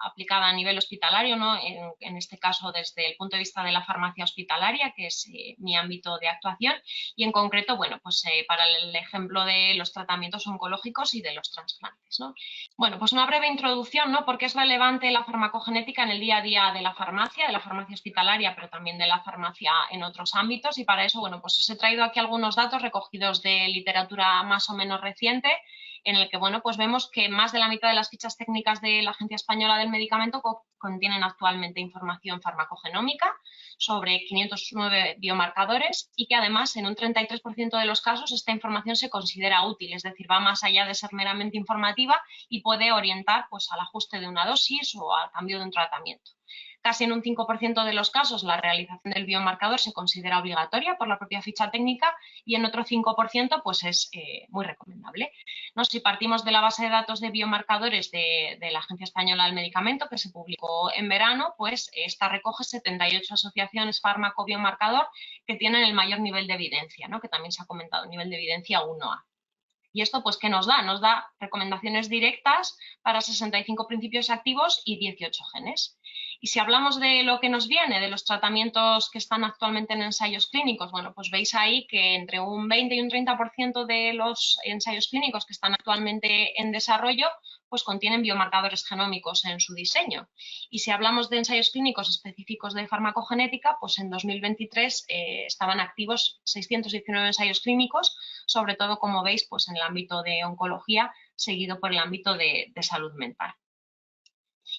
aplicada a nivel hospitalario, ¿no? En este caso desde el punto de vista de la farmacia hospitalaria, que es mi ámbito de actuación, y en concreto, bueno, pues para el ejemplo de los tratamientos oncológicos y de los trasplantes, ¿no? Bueno, pues una breve introducción, ¿no? Porque es relevante la farmacogenética en el día a día de la farmacia hospitalaria, pero también de la farmacia en otros ámbitos, y para eso, bueno, pues os he traído aquí algunos datos recogidos de literatura más o menos reciente, en el que, bueno, pues vemos que más de la mitad de las fichas técnicas de la Agencia Española del Medicamento contienen actualmente información farmacogenómica sobre 509 biomarcadores y que además en un 33% de los casos esta información se considera útil, es decir, va más allá de ser meramente informativa y puede orientar pues, al ajuste de una dosis o al cambio de un tratamiento. Casi en un 5% de los casos la realización del biomarcador se considera obligatoria por la propia ficha técnica y en otro 5% pues es muy recomendable. ¿No? Si partimos de la base de datos de biomarcadores de la Agencia Española del Medicamento que se publicó en verano, pues esta recoge 78 asociaciones fármaco-biomarcador que tienen el mayor nivel de evidencia, ¿no? Que también se ha comentado, nivel de evidencia 1A. ¿Y esto pues qué nos da? Nos da recomendaciones directas para 65 principios activos y 18 genes. Y si hablamos de lo que nos viene, de los tratamientos que están actualmente en ensayos clínicos, bueno, pues veis ahí que entre un 20 y un 30% de los ensayos clínicos que están actualmente en desarrollo, pues contienen biomarcadores genómicos en su diseño. Y si hablamos de ensayos clínicos específicos de farmacogenética, pues en 2023 estaban activos 619 ensayos clínicos, sobre todo, como veis, pues en el ámbito de oncología, seguido por el ámbito de salud mental.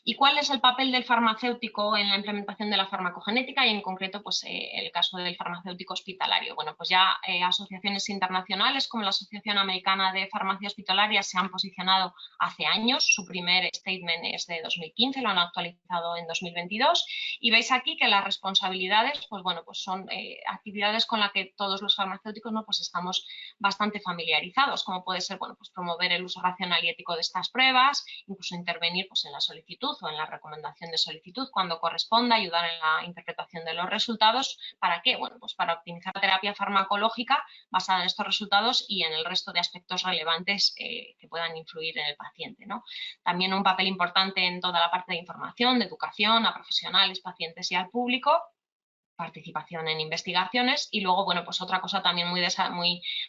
¿Y cuál es el papel del farmacéutico en la implementación de la farmacogenética y en concreto pues, el caso del farmacéutico hospitalario? Bueno, pues ya asociaciones internacionales como la Asociación Americana de Farmacia Hospitalaria se han posicionado hace años. Su primer statement es de 2015, lo han actualizado en 2022 y veis aquí que las responsabilidades pues, bueno, pues son actividades con las que todos los farmacéuticos ¿no? Pues estamos bastante familiarizados, como puede ser bueno, pues promover el uso racional y ético de estas pruebas, incluso intervenir pues, en la solicitud o en la recomendación de solicitud cuando corresponda, ayudar en la interpretación de los resultados. ¿Para qué? Bueno, pues para optimizar la terapia farmacológica basada en estos resultados y en el resto de aspectos relevantes que puedan influir en el paciente, ¿no? También un papel importante en toda la parte de información, de educación a profesionales, pacientes y al público. Participación en investigaciones y luego, bueno, pues otra cosa también muy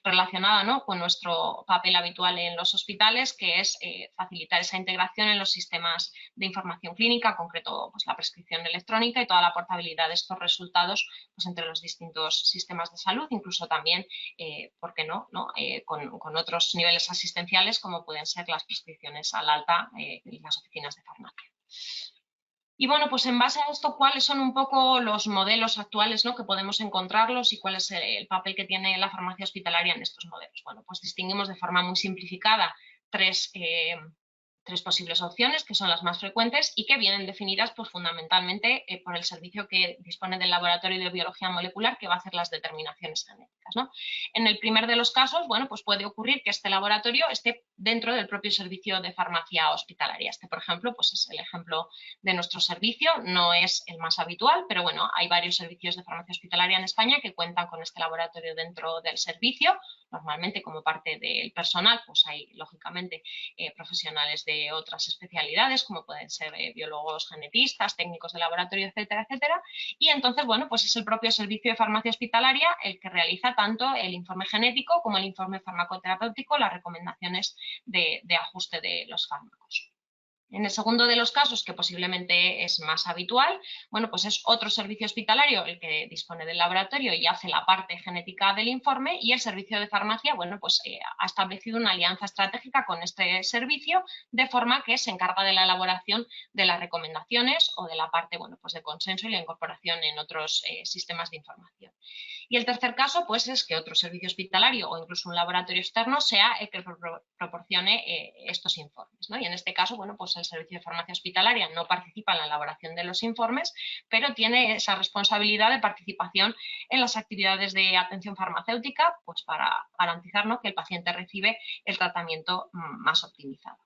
relacionada ¿no? con nuestro papel habitual en los hospitales, que es facilitar esa integración en los sistemas de información clínica, en concreto pues, la prescripción electrónica y toda la portabilidad de estos resultados pues, entre los distintos sistemas de salud, incluso también, ¿por qué no? Con otros niveles asistenciales como pueden ser las prescripciones al alta y las oficinas de farmacia. Y bueno, pues en base a esto, ¿cuáles son un poco los modelos actuales, ¿no?, que podemos encontrarlos y cuál es el papel que tiene la farmacia hospitalaria en estos modelos? Bueno, pues distinguimos de forma muy simplificada tres posibles opciones, que son las más frecuentes y que vienen definidas pues, fundamentalmente por el servicio que dispone del laboratorio de biología molecular que va a hacer las determinaciones genéticas, ¿no? En el primer de los casos, bueno, pues puede ocurrir que este laboratorio esté dentro del propio servicio de farmacia hospitalaria. Este, por ejemplo, pues es el ejemplo de nuestro servicio, no es el más habitual, pero bueno, hay varios servicios de farmacia hospitalaria en España que cuentan con este laboratorio dentro del servicio. Normalmente, como parte del personal, pues hay, lógicamente, profesionales de otras especialidades, como pueden ser biólogos genetistas, técnicos de laboratorio, etcétera, etcétera. Y entonces, bueno, pues es el propio servicio de farmacia hospitalaria el que realiza tanto el informe genético como el informe farmacoterapéutico, las recomendaciones de ajuste de los fármacos. En el segundo de los casos, que posiblemente es más habitual, bueno, pues es otro servicio hospitalario el que dispone del laboratorio y hace la parte genética del informe, y el servicio de farmacia, bueno, pues ha establecido una alianza estratégica con este servicio, de forma que se encarga de la elaboración de las recomendaciones o de la parte, bueno, pues de consenso y la incorporación en otros sistemas de información. Y el tercer caso, pues es que otro servicio hospitalario o incluso un laboratorio externo sea el que proporcione estos informes, ¿no? Y en este caso, bueno, pues el servicio de farmacia hospitalaria no participa en la elaboración de los informes, pero tiene esa responsabilidad de participación en las actividades de atención farmacéutica, pues para garantizar, ¿no?, que el paciente recibe el tratamiento más optimizado.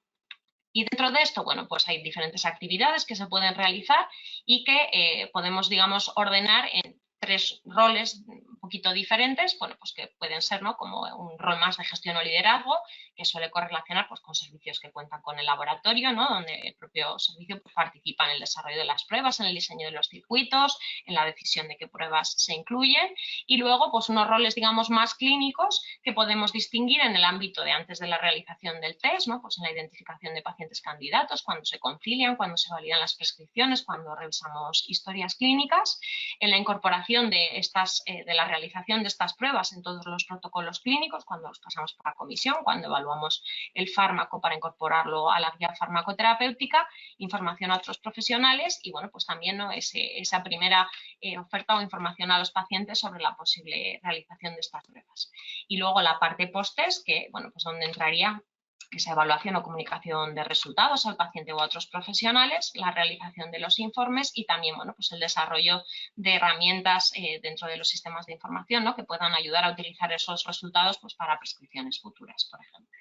Y dentro de esto, bueno, pues hay diferentes actividades que se pueden realizar y que podemos, digamos, ordenar en tres roles un poquito diferentes, bueno, pues que pueden ser, ¿no?, como un rol más de gestión o liderazgo, que suele correlacionar pues con servicios que cuentan con el laboratorio, ¿no?, donde el propio servicio pues, participa en el desarrollo de las pruebas, en el diseño de los circuitos, en la decisión de qué pruebas se incluyen, y luego pues unos roles, digamos, más clínicos que podemos distinguir en el ámbito de antes de la realización del test, ¿no?, pues en la identificación de pacientes candidatos, cuando se concilian, cuando se validan las prescripciones, cuando revisamos historias clínicas, en la incorporación de la realización de estas pruebas en todos los protocolos clínicos, cuando los pasamos por la comisión, cuando evaluamos el fármaco para incorporarlo a la guía farmacoterapéutica, información a otros profesionales y, bueno, pues también, ¿no?, esa primera oferta o información a los pacientes sobre la posible realización de estas pruebas. Y luego la parte post-test, que, bueno, pues donde entraría esa evaluación o comunicación de resultados al paciente o a otros profesionales, la realización de los informes y también, bueno, pues el desarrollo de herramientas dentro de los sistemas de información, ¿no?, que puedan ayudar a utilizar esos resultados pues, para prescripciones futuras, por ejemplo.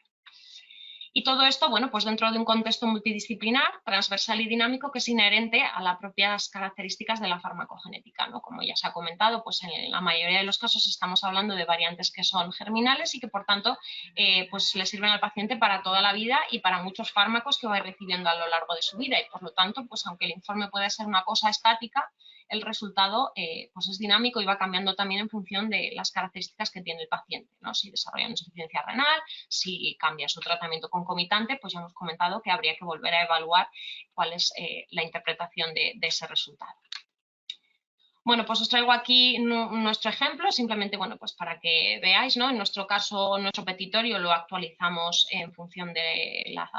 Y todo esto, bueno, pues dentro de un contexto multidisciplinar, transversal y dinámico que es inherente a las propias características de la farmacogenética, ¿no? Como ya se ha comentado, pues en la mayoría de los casos estamos hablando de variantes que son germinales y que, por tanto, pues le sirven al paciente para toda la vida y para muchos fármacos que va recibiendo a lo largo de su vida. Y, por lo tanto, pues aunque el informe puede ser una cosa estática, el resultado pues es dinámico y va cambiando también en función de las características que tiene el paciente, ¿no? Si desarrolla una insuficiencia renal, si cambia su tratamiento concomitante, pues ya hemos comentado que habría que volver a evaluar cuál es la interpretación de ese resultado. Bueno, pues os traigo aquí nuestro ejemplo, simplemente, bueno, pues para que veáis, ¿no? En nuestro caso, nuestro petitorio lo actualizamos en función de la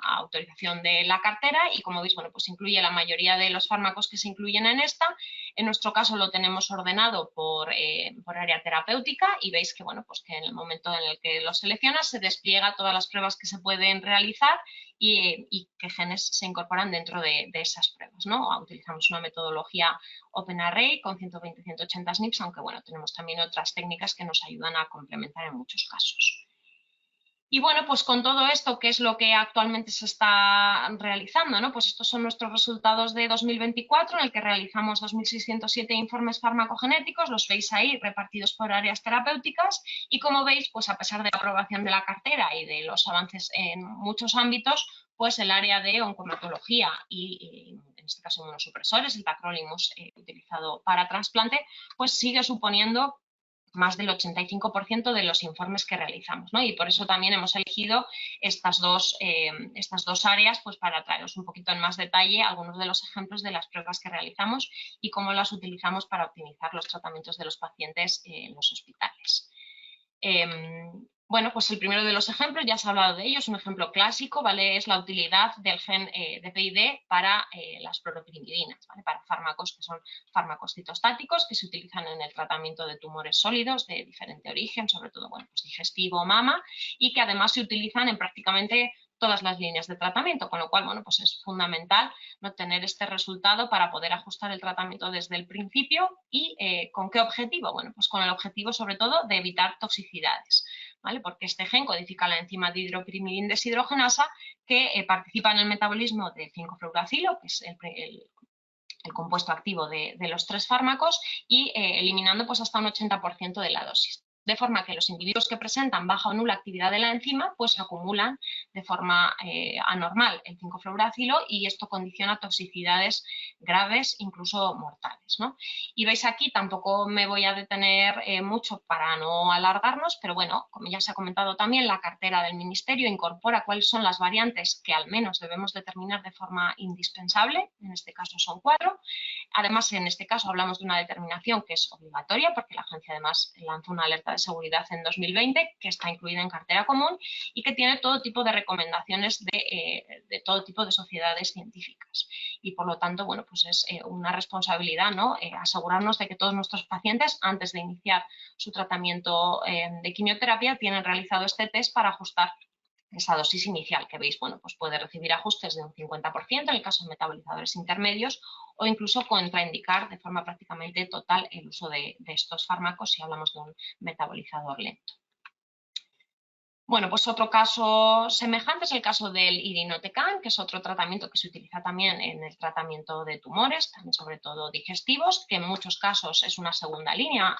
autorización de la cartera y, como veis, bueno, pues incluye la mayoría de los fármacos que se incluyen en esta. En nuestro caso lo tenemos ordenado por área terapéutica y veis que, bueno, pues que en el momento en el que lo seleccionas se despliega todas las pruebas que se pueden realizar y qué genes se incorporan dentro de esas pruebas, ¿no? Utilizamos una metodología OpenArray con 120-180 SNPs, aunque bueno, tenemos también otras técnicas que nos ayudan a complementar en muchos casos. Y bueno, pues con todo esto, ¿qué es lo que actualmente se está realizando, ¿no? Pues estos son nuestros resultados de 2024, en el que realizamos 2.607 informes farmacogenéticos, los veis ahí repartidos por áreas terapéuticas y, como veis, pues a pesar de la aprobación de la cartera y de los avances en muchos ámbitos, pues el área de oncomatología y en este caso inmunosupresores, el tacrolimus utilizado para trasplante, pues sigue suponiendo más del 85% de los informes que realizamos, ¿no? Y por eso también hemos elegido estas dos áreas, pues para traeros un poquito en más detalle algunos de los ejemplos de las pruebas que realizamos y cómo las utilizamos para optimizar los tratamientos de los pacientes en los hospitales. Bueno, pues el primero de los ejemplos, ya se ha hablado de ello, es un ejemplo clásico, ¿vale? Es la utilidad del gen de PID para las fluoropirimidinas, ¿vale? Para fármacos que son fármacos citostáticos que se utilizan en el tratamiento de tumores sólidos de diferente origen, sobre todo, bueno, pues digestivo, mama, y que además se utilizan en prácticamente todas las líneas de tratamiento, con lo cual, bueno, pues es fundamental no tener este resultado para poder ajustar el tratamiento desde el principio. ¿Y con qué objetivo? Bueno, pues con el objetivo sobre todo de evitar toxicidades, ¿vale? Porque este gen codifica la enzima dihidropirimidina deshidrogenasa que participa en el metabolismo de 5-fluoracilo, que es el compuesto activo de los 3 fármacos, y eliminando pues hasta un 80% de la dosis. De forma que los individuos que presentan baja o nula actividad de la enzima pues acumulan de forma anormal el 5-fluoracilo y esto condiciona toxicidades graves, incluso mortales, ¿no? Y veis aquí, tampoco me voy a detener mucho para no alargarnos, pero bueno, como ya se ha comentado también, la cartera del Ministerio incorpora cuáles son las variantes que al menos debemos determinar de forma indispensable, en este caso son 4. Además, en este caso hablamos de una determinación que es obligatoria porque la agencia además lanzó una alerta de seguridad en 2020 que está incluida en cartera común y que tiene todo tipo de recomendaciones de todo tipo de sociedades científicas. Y por lo tanto, bueno, pues es una responsabilidad, ¿no? Asegurarnos de que todos nuestros pacientes, antes de iniciar su tratamiento de quimioterapia, tienen realizado este test para ajustar esa dosis inicial que veis, bueno, pues puede recibir ajustes de un 50% en el caso de metabolizadores intermedios o incluso contraindicar de forma prácticamente total el uso de estos fármacos si hablamos de un metabolizador lento. Bueno, pues otro caso semejante es el caso del irinotecan, que es otro tratamiento que se utiliza también en el tratamiento de tumores, también sobre todo digestivos, que en muchos casos es una segunda línea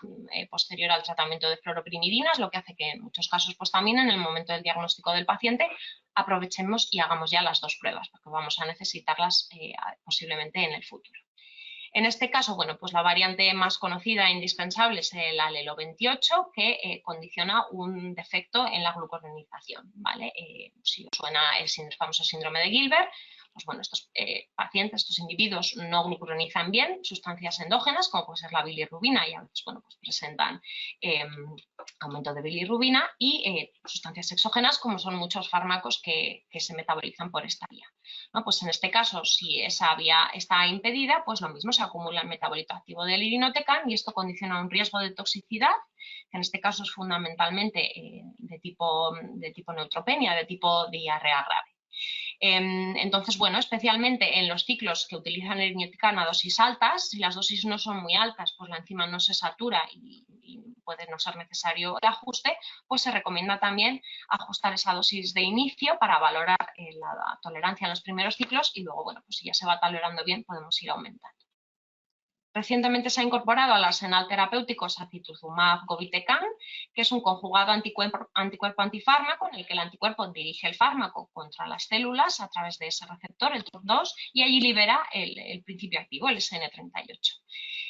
posterior al tratamiento de fluoropirimidinas, lo que hace que en muchos casos pues también en el momento del diagnóstico del paciente aprovechemos y hagamos ya las 2 pruebas, porque vamos a necesitarlas posiblemente en el futuro. En este caso, bueno, pues la variante más conocida e indispensable es el alelo 28, que condiciona un defecto en la glucuronización, ¿vale? Si os suena el famoso síndrome de Gilbert, pues bueno, estos pacientes, estos individuos no glucuronizan bien sustancias endógenas, como puede ser la bilirrubina, y a veces, bueno, pues presentan aumento de bilirrubina, y sustancias exógenas, como son muchos fármacos que se metabolizan por esta vía, ¿no? Pues en este caso, si esa vía está impedida, pues lo mismo, se acumula el metabolito activo del irinotecan y esto condiciona un riesgo de toxicidad, que en este caso es fundamentalmente de tipo neutropenia, de tipo diarrea grave. Entonces, bueno, especialmente en los ciclos que utilizan el irinotecan a dosis altas, si las dosis no son muy altas, pues la enzima no se satura y puede no ser necesario el ajuste, pues se recomienda también ajustar esa dosis de inicio para valorar la tolerancia en los primeros ciclos y luego, bueno, pues si ya se va tolerando bien, podemos ir aumentando. Recientemente se ha incorporado al arsenal terapéutico sacituzumab govitecan, que es un conjugado anticuerpo-antifármaco en el que el anticuerpo dirige el fármaco contra las células a través de ese receptor, el TROP2, y allí libera el principio activo, el SN38.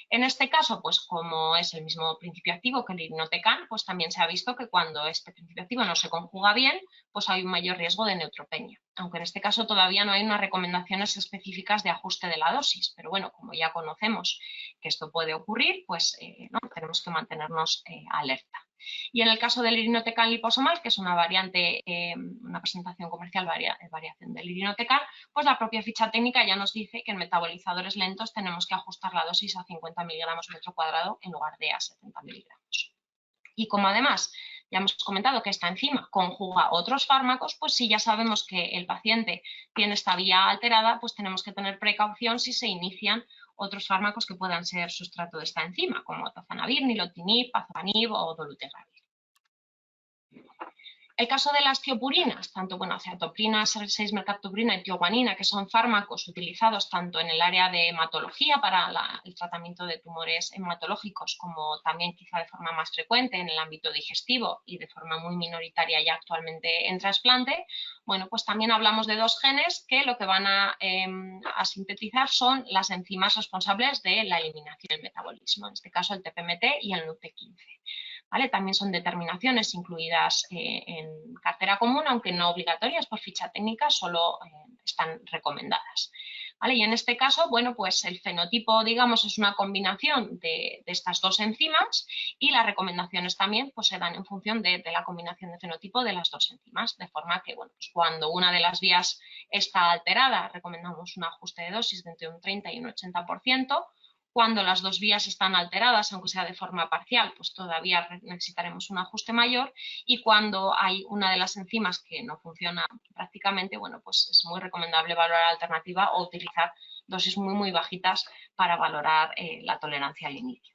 En este caso, pues como es el mismo principio activo que el irinotecan, pues también se ha visto que cuando este principio activo no se conjuga bien, pues hay un mayor riesgo de neutropenia. Aunque en este caso todavía no hay unas recomendaciones específicas de ajuste de la dosis, pero bueno, como ya conocemos que esto puede ocurrir, pues ¿no? Tenemos que mantenernos alerta. Y en el caso del irinotecan liposomal, que es una variante, una presentación comercial variación del irinotecan, pues la propia ficha técnica ya nos dice que en metabolizadores lentos tenemos que ajustar la dosis a 50 miligramos metro cuadrado en lugar de a 70 miligramos. Y como además ya hemos comentado que esta enzima conjuga otros fármacos, pues si ya sabemos que el paciente tiene esta vía alterada, pues tenemos que tener precaución si se inician otros fármacos que puedan ser sustrato de esta enzima, como tozanavir, nilotinib, pazopanib o dolutegravir. El caso de las tiopurinas, tanto ceatoprina, 6-mercaptoprina y tioguanina, que son fármacos utilizados tanto en el área de hematología para el tratamiento de tumores hematológicos, como también quizá de forma más frecuente en el ámbito digestivo y de forma muy minoritaria ya actualmente en trasplante, bueno, pues también hablamos de 2 genes que lo que van a sintetizar son las enzimas responsables de la eliminación del metabolismo, en este caso el TPMT y el NUT15. ¿Vale? También son determinaciones incluidas en cartera común, aunque no obligatorias por ficha técnica, solo están recomendadas. ¿vale? Y en este caso, bueno, pues el fenotipo, digamos, es una combinación de estas dos enzimas y las recomendaciones también pues, se dan en función de la combinación de fenotipo de las dos enzimas, de forma que, bueno, pues cuando una de las vías está alterada, recomendamos un ajuste de dosis de entre un 30 y un 80%. Cuando las dos vías están alteradas, aunque sea de forma parcial, pues todavía necesitaremos un ajuste mayor, y cuando hay una de las enzimas que no funciona prácticamente, bueno, pues es muy recomendable valorar la alternativa o utilizar dosis muy, muy bajitas para valorar la tolerancia al inicio.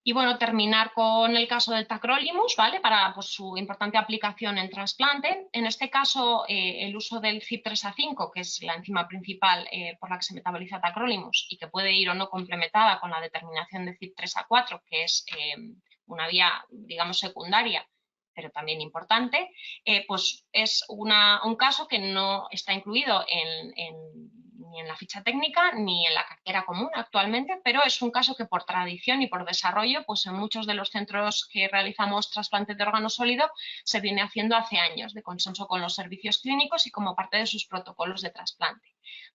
Y bueno, terminar con el caso del tacrolimus, ¿vale? Para pues, su importante aplicación en trasplante. En este caso, el uso del CYP3A5, que es la enzima principal por la que se metaboliza tacrolimus y que puede ir o no complementada con la determinación de CYP3A4, que es una vía, digamos, secundaria, pero también importante, pues es un caso que no está incluido ni en la ficha técnica ni en la cartera común actualmente, pero es un caso que por tradición y por desarrollo, pues en muchos de los centros que realizamos trasplante de órgano sólido se viene haciendo hace años, de consenso con los servicios clínicos y como parte de sus protocolos de trasplante.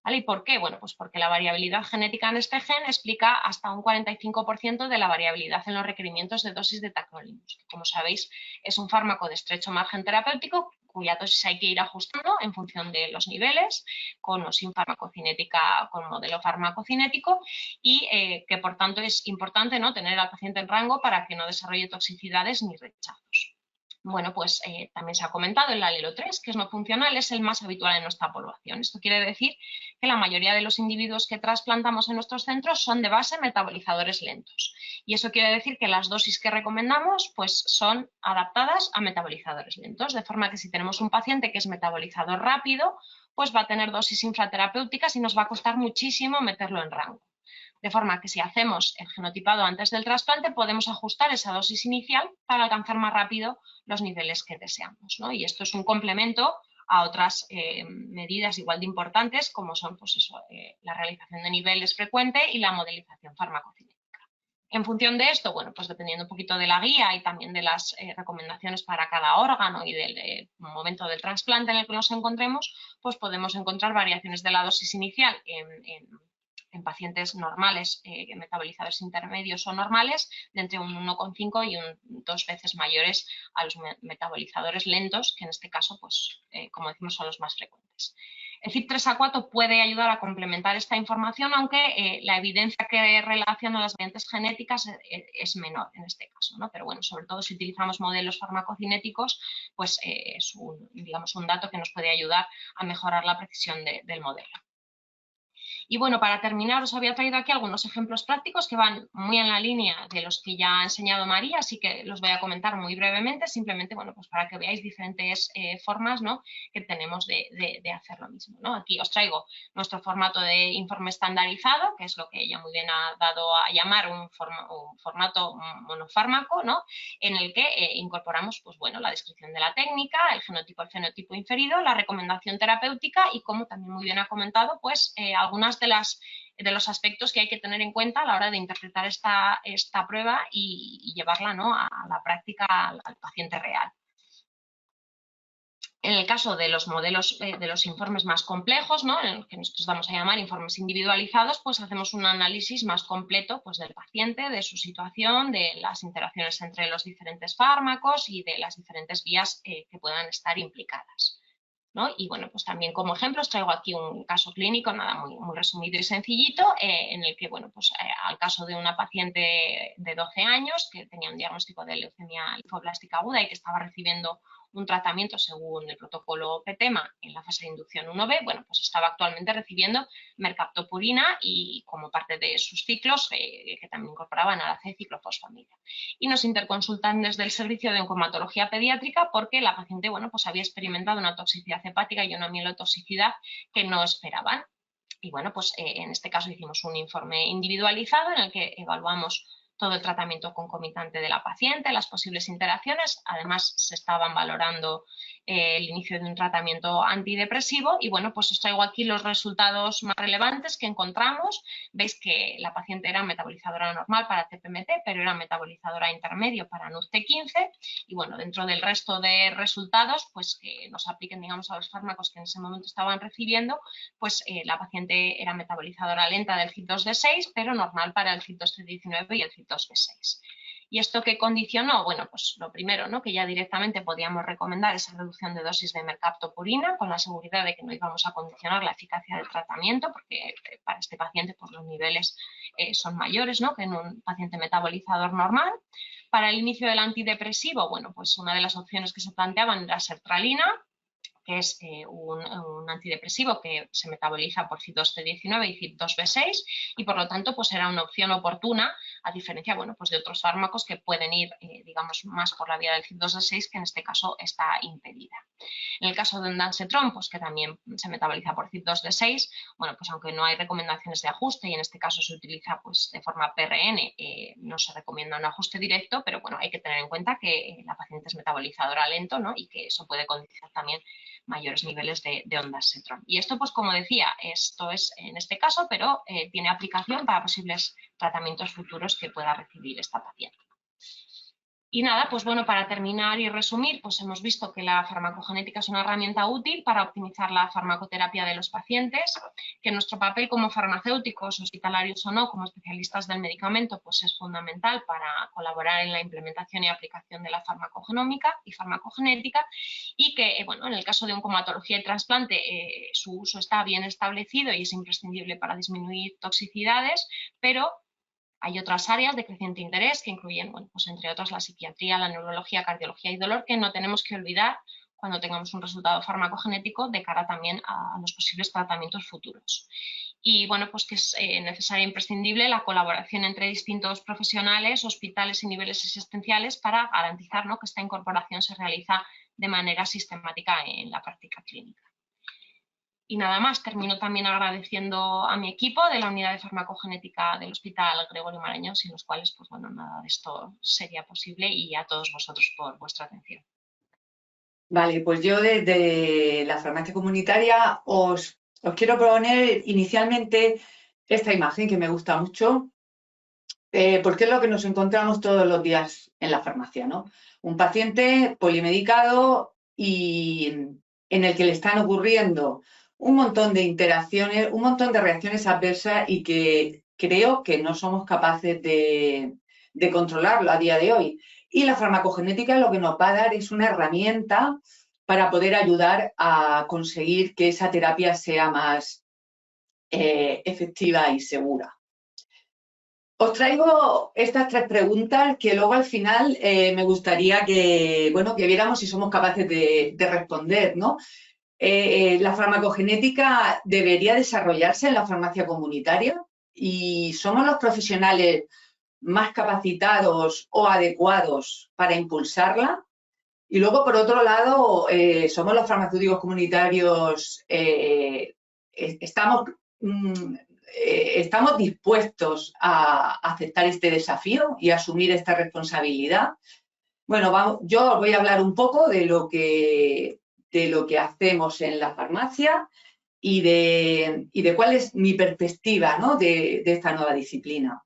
¿Vale? ¿Y por qué? Bueno, pues porque la variabilidad genética en este gen explica hasta un 45% de la variabilidad en los requerimientos de dosis de tacrolimus, que como sabéis es un fármaco de estrecho margen terapéutico cuya dosis hay que ir ajustando en función de los niveles, con o sin farmacocinética, con modelo farmacocinético, y que por tanto es importante, ¿no?, tener al paciente en rango para que no desarrolle toxicidades ni rechazos. Bueno, pues también se ha comentado el alelo 3, que es no funcional, es el más habitual en nuestra población. Esto quiere decir que la mayoría de los individuos que trasplantamos en nuestros centros son de base metabolizadores lentos. Y eso quiere decir que las dosis que recomendamos pues, son adaptadas a metabolizadores lentos, de forma que si tenemos un paciente que es metabolizador rápido, pues va a tener dosis infraterapéuticas y nos va a costar muchísimo meterlo en rango. De forma que si hacemos el genotipado antes del trasplante, podemos ajustar esa dosis inicial para alcanzar más rápido los niveles que deseamos, ¿no? Y esto es un complemento a otras medidas igual de importantes, como son pues eso, la realización de niveles frecuente y la modelización farmacocinética. En función de esto, bueno, pues dependiendo un poquito de la guía y también de las recomendaciones para cada órgano y del momento del trasplante en el que nos encontremos, pues podemos encontrar variaciones de la dosis inicial en pacientes normales, metabolizadores intermedios o normales, de entre un 1,5 y un 2 veces mayores a los metabolizadores lentos, que en este caso, pues, como decimos, son los más frecuentes. El CYP3A4 puede ayudar a complementar esta información, aunque la evidencia que relaciona las variantes genéticas es menor en este caso, ¿no? Pero bueno, sobre todo si utilizamos modelos farmacocinéticos, pues es digamos, un dato que nos puede ayudar a mejorar la precisión del modelo. Y bueno, para terminar os había traído aquí algunos ejemplos prácticos que van muy en la línea de los que ya ha enseñado María, así que los voy a comentar muy brevemente, simplemente bueno, pues para que veáis diferentes formas, ¿no?, que tenemos de hacer lo mismo, ¿no? Aquí os traigo nuestro formato de informe estandarizado, que es lo que ella muy bien ha dado a llamar un formato monofármaco, ¿no?, en el que incorporamos pues, bueno, la descripción de la técnica, el fenotipo inferido, la recomendación terapéutica y, como también muy bien ha comentado, pues algunas de los aspectos que hay que tener en cuenta a la hora de interpretar esta prueba y llevarla, ¿no?, a la práctica al paciente real. En el caso de los modelos, de los informes más complejos, ¿no?, en el que nosotros vamos a llamar informes individualizados, pues hacemos un análisis más completo pues, del paciente, de su situación, de las interacciones entre los diferentes fármacos y de las diferentes vías que puedan estar implicadas, ¿no? Y bueno, pues también como ejemplo os traigo aquí un caso clínico, nada, muy resumido y sencillito, en el que, bueno, pues al caso de una paciente de 12 años que tenía un diagnóstico de leucemia linfoblástica aguda y que estaba recibiendo un tratamiento según el protocolo PETEMA en la fase de inducción 1B, bueno, pues estaba actualmente recibiendo mercaptopurina y como parte de sus ciclos, que también incorporaban a la C-ciclofosfamida. Y nos interconsultan desde el servicio de oncomatología pediátrica porque la paciente, bueno, pues había experimentado una toxicidad hepática y una mielotoxicidad que no esperaban. Y bueno, pues en este caso hicimos un informe individualizado en el que evaluamos todo el tratamiento concomitante de la paciente, las posibles interacciones. Además, se estaban valorando el inicio de un tratamiento antidepresivo y bueno, pues os traigo aquí los resultados más relevantes que encontramos. Veis que la paciente era metabolizadora normal para TPMT, pero era metabolizadora intermedio para NUC-T15 y bueno, dentro del resto de resultados, pues que nos apliquen, digamos, a los fármacos que en ese momento estaban recibiendo, pues la paciente era metabolizadora lenta del CYP2D6, pero normal para el CYP2C19 y el CYP2D6. ¿Y esto qué condicionó? Bueno, pues lo primero, ¿no? Que ya directamente podíamos recomendar esa reducción de dosis de mercaptopurina con la seguridad de que no íbamos a condicionar la eficacia del tratamiento, porque para este paciente pues, los niveles son mayores, ¿no? Que en un paciente metabolizador normal. Para el inicio del antidepresivo, bueno, pues una de las opciones que se planteaban era sertralina, que es un antidepresivo que se metaboliza por CYP2C19 y CYP2B6 y por lo tanto pues era una opción oportuna a diferencia bueno, pues de otros fármacos que pueden ir digamos más por la vía del CYP2D6 que en este caso está impedida. En el caso de ondansetron, pues que también se metaboliza por CYP2D6, bueno pues aunque no hay recomendaciones de ajuste y en este caso se utiliza pues de forma PRN, no se recomienda un ajuste directo, pero bueno hay que tener en cuenta que la paciente es metabolizadora lento, ¿no? Y que eso puede condicionar también mayores niveles de ondansetron. Y esto, pues como decía, esto es en este caso, pero tiene aplicación para posibles tratamientos futuros que pueda recibir esta paciente. Y nada, pues bueno, para terminar y resumir, pues hemos visto que la farmacogenética es una herramienta útil para optimizar la farmacoterapia de los pacientes, que nuestro papel como farmacéuticos, hospitalarios o no, como especialistas del medicamento, pues es fundamental para colaborar en la implementación y aplicación de la farmacogenómica y farmacogenética y que, bueno, en el caso de oncomatología y trasplante, su uso está bien establecido y es imprescindible para disminuir toxicidades, pero hay otras áreas de creciente interés que incluyen, bueno, pues entre otras la psiquiatría, la neurología, cardiología y dolor que no tenemos que olvidar cuando tengamos un resultado farmacogenético de cara también a los posibles tratamientos futuros. Y bueno, pues que es necesaria e imprescindible la colaboración entre distintos profesionales, hospitales y niveles asistenciales para garantizar, ¿no? Que esta incorporación se realiza de manera sistemática en la práctica clínica. Y nada más, termino también agradeciendo a mi equipo de la unidad de farmacogenética del Hospital Gregorio Marañón, sin los cuales, pues bueno, nada de esto sería posible y a todos vosotros por vuestra atención. Vale, pues yo desde la farmacia comunitaria os quiero proponer inicialmente esta imagen que me gusta mucho, porque es lo que nos encontramos todos los días en la farmacia, ¿no? Un paciente polimedicado y en el que le están ocurriendo un montón de interacciones, un montón de reacciones adversas y que creo que no somos capaces de controlarlo a día de hoy. Y la farmacogenética lo que nos va a dar es una herramienta para poder ayudar a conseguir que esa terapia sea más efectiva y segura. Os traigo estas 3 preguntas que luego al final me gustaría que, bueno, que viéramos si somos capaces de responder, ¿no? La farmacogenética debería desarrollarse en la farmacia comunitaria y somos los profesionales más capacitados o adecuados para impulsarla. Y luego, por otro lado, somos los farmacéuticos comunitarios, estamos dispuestos a aceptar este desafío y asumir esta responsabilidad. Bueno, yo os voy a hablar un poco de lo que hacemos en la farmacia y de cuál es mi perspectiva, ¿no? de esta nueva disciplina.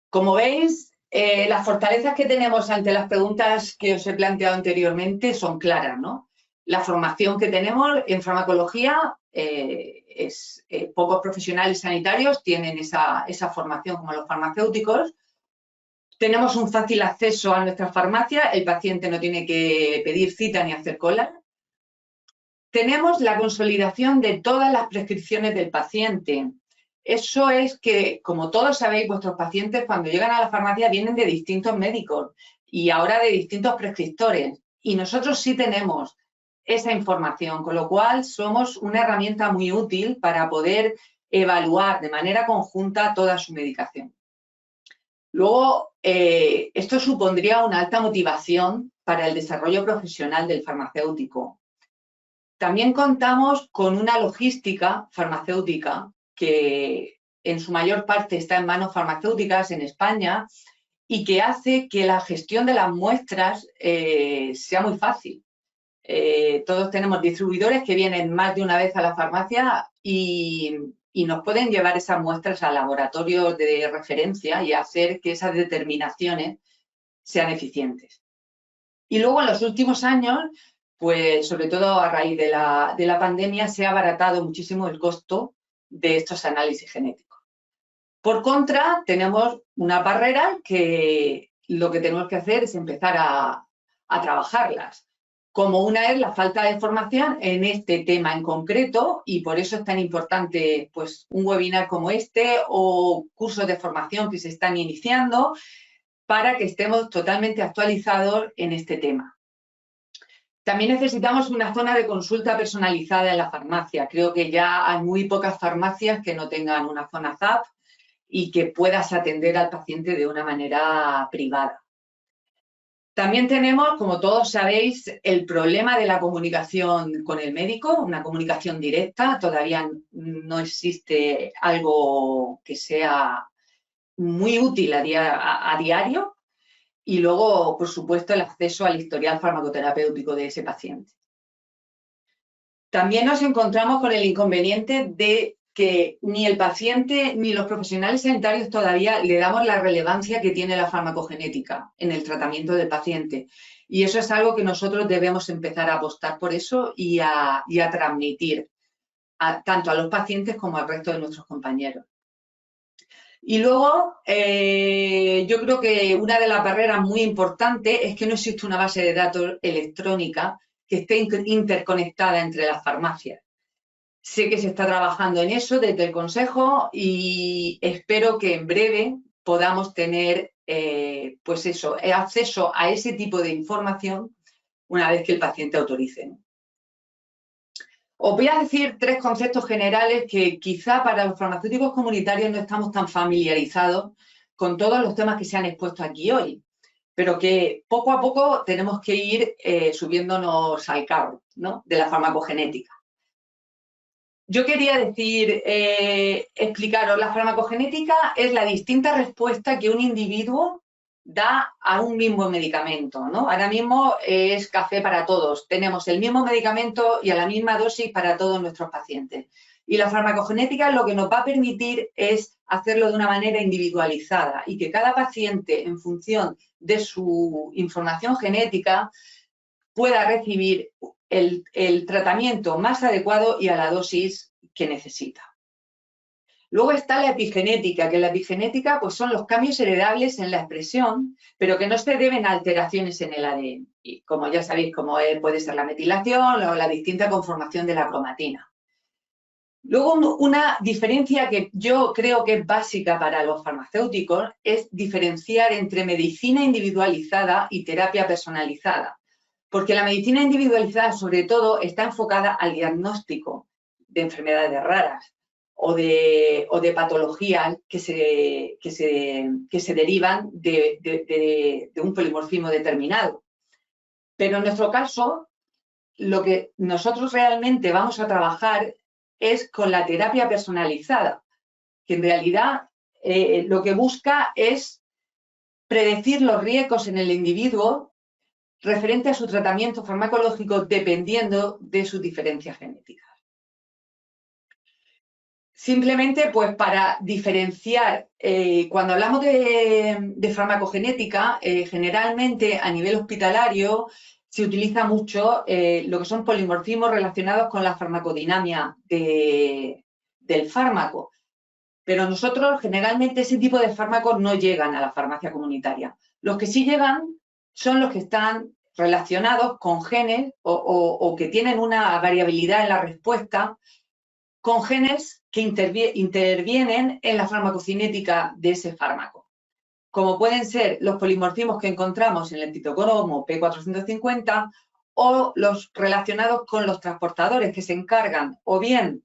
Como veis, las fortalezas que tenemos ante las preguntas que os he planteado anteriormente son claras, ¿no? La formación que tenemos en farmacología pocos profesionales sanitarios tienen esa formación como los farmacéuticos. Tenemos un fácil acceso a nuestra farmacia, el paciente no tiene que pedir cita ni hacer cola. Tenemos la consolidación de todas las prescripciones del paciente. Eso es que, como todos sabéis, vuestros pacientes cuando llegan a la farmacia vienen de distintos médicos y ahora de distintos prescriptores. Y nosotros sí tenemos esa información, con lo cual somos una herramienta muy útil para poder evaluar de manera conjunta toda su medicación. Luego, esto supondría una alta motivación para el desarrollo profesional del farmacéutico. También contamos con una logística farmacéutica que en su mayor parte está en manos farmacéuticas en España y que hace que la gestión de las muestras sea muy fácil. Todos tenemos distribuidores que vienen más de una vez a la farmacia y nos pueden llevar esas muestras a laboratorios de referencia y hacer que esas determinaciones sean eficientes. Y luego en los últimos años, pues sobre todo a raíz de la pandemia, se ha abaratado muchísimo el costo de estos análisis genéticos. Por contra, tenemos una barrera que lo que tenemos que hacer es empezar a trabajarlas. Como una es la falta de formación en este tema en concreto, y por eso es tan importante pues, un webinar como este o cursos de formación que se están iniciando para que estemos totalmente actualizados en este tema. También necesitamos una zona de consulta personalizada en la farmacia. Creo que ya hay muy pocas farmacias que no tengan una zona ZAP y que puedas atender al paciente de una manera privada. También tenemos, como todos sabéis, el problema de la comunicación con el médico, una comunicación directa. Todavía no existe algo que sea muy útil a diario. Y luego, por supuesto, el acceso al historial farmacoterapéutico de ese paciente. También nos encontramos con el inconveniente de que ni el paciente ni los profesionales sanitarios todavía le damos la relevancia que tiene la farmacogenética en el tratamiento del paciente. Y eso es algo que nosotros debemos empezar a apostar por eso y a transmitir tanto a los pacientes como al resto de nuestros compañeros. Y luego, yo creo que una de las barreras muy importantes es que no existe una base de datos electrónica que esté interconectada entre las farmacias. Sé que se está trabajando en eso desde el Consejo y espero que en breve podamos tener, pues eso, acceso a ese tipo de información una vez que el paciente autorice. Os voy a decir 3 conceptos generales que quizá para los farmacéuticos comunitarios no estamos tan familiarizados con todos los temas que se han expuesto aquí hoy, pero que poco a poco tenemos que ir subiéndonos al carro, ¿no?, de la farmacogenética. Yo quería explicaros, la farmacogenética es la distinta respuesta que un individuo da a un mismo medicamento, ¿no? Ahora mismo es café para todos, tenemos el mismo medicamento y a la misma dosis para todos nuestros pacientes. Y la farmacogenética lo que nos va a permitir es hacerlo de una manera individualizada y que cada paciente, en función de su información genética, pueda recibir el tratamiento más adecuado y a la dosis que necesita. Luego está la epigenética, que la epigenética pues son los cambios heredables en la expresión, pero que no se deben a alteraciones en el ADN. Y como ya sabéis, como puede ser la metilación o la distinta conformación de la cromatina. Luego, una diferencia que yo creo que es básica para los farmacéuticos es diferenciar entre medicina individualizada y terapia personalizada. Porque la medicina individualizada, sobre todo, está enfocada al diagnóstico de enfermedades raras o de patologías que se derivan de un polimorfismo determinado. Pero en nuestro caso, lo que nosotros realmente vamos a trabajar es con la terapia personalizada, que en realidad lo que busca es predecir los riesgos en el individuo referente a su tratamiento farmacológico dependiendo de sus diferencias genéticas. Simplemente, pues para diferenciar, cuando hablamos de farmacogenética, generalmente a nivel hospitalario se utiliza mucho lo que son polimorfismos relacionados con la farmacodinámica del fármaco. Pero nosotros, generalmente, ese tipo de fármacos no llegan a la farmacia comunitaria. Los que sí llegan son los que están relacionados con genes o que tienen una variabilidad en la respuesta con genes que intervienen en la farmacocinética de ese fármaco, como pueden ser los polimorfismos que encontramos en el citocromo P450 o los relacionados con los transportadores que se encargan o bien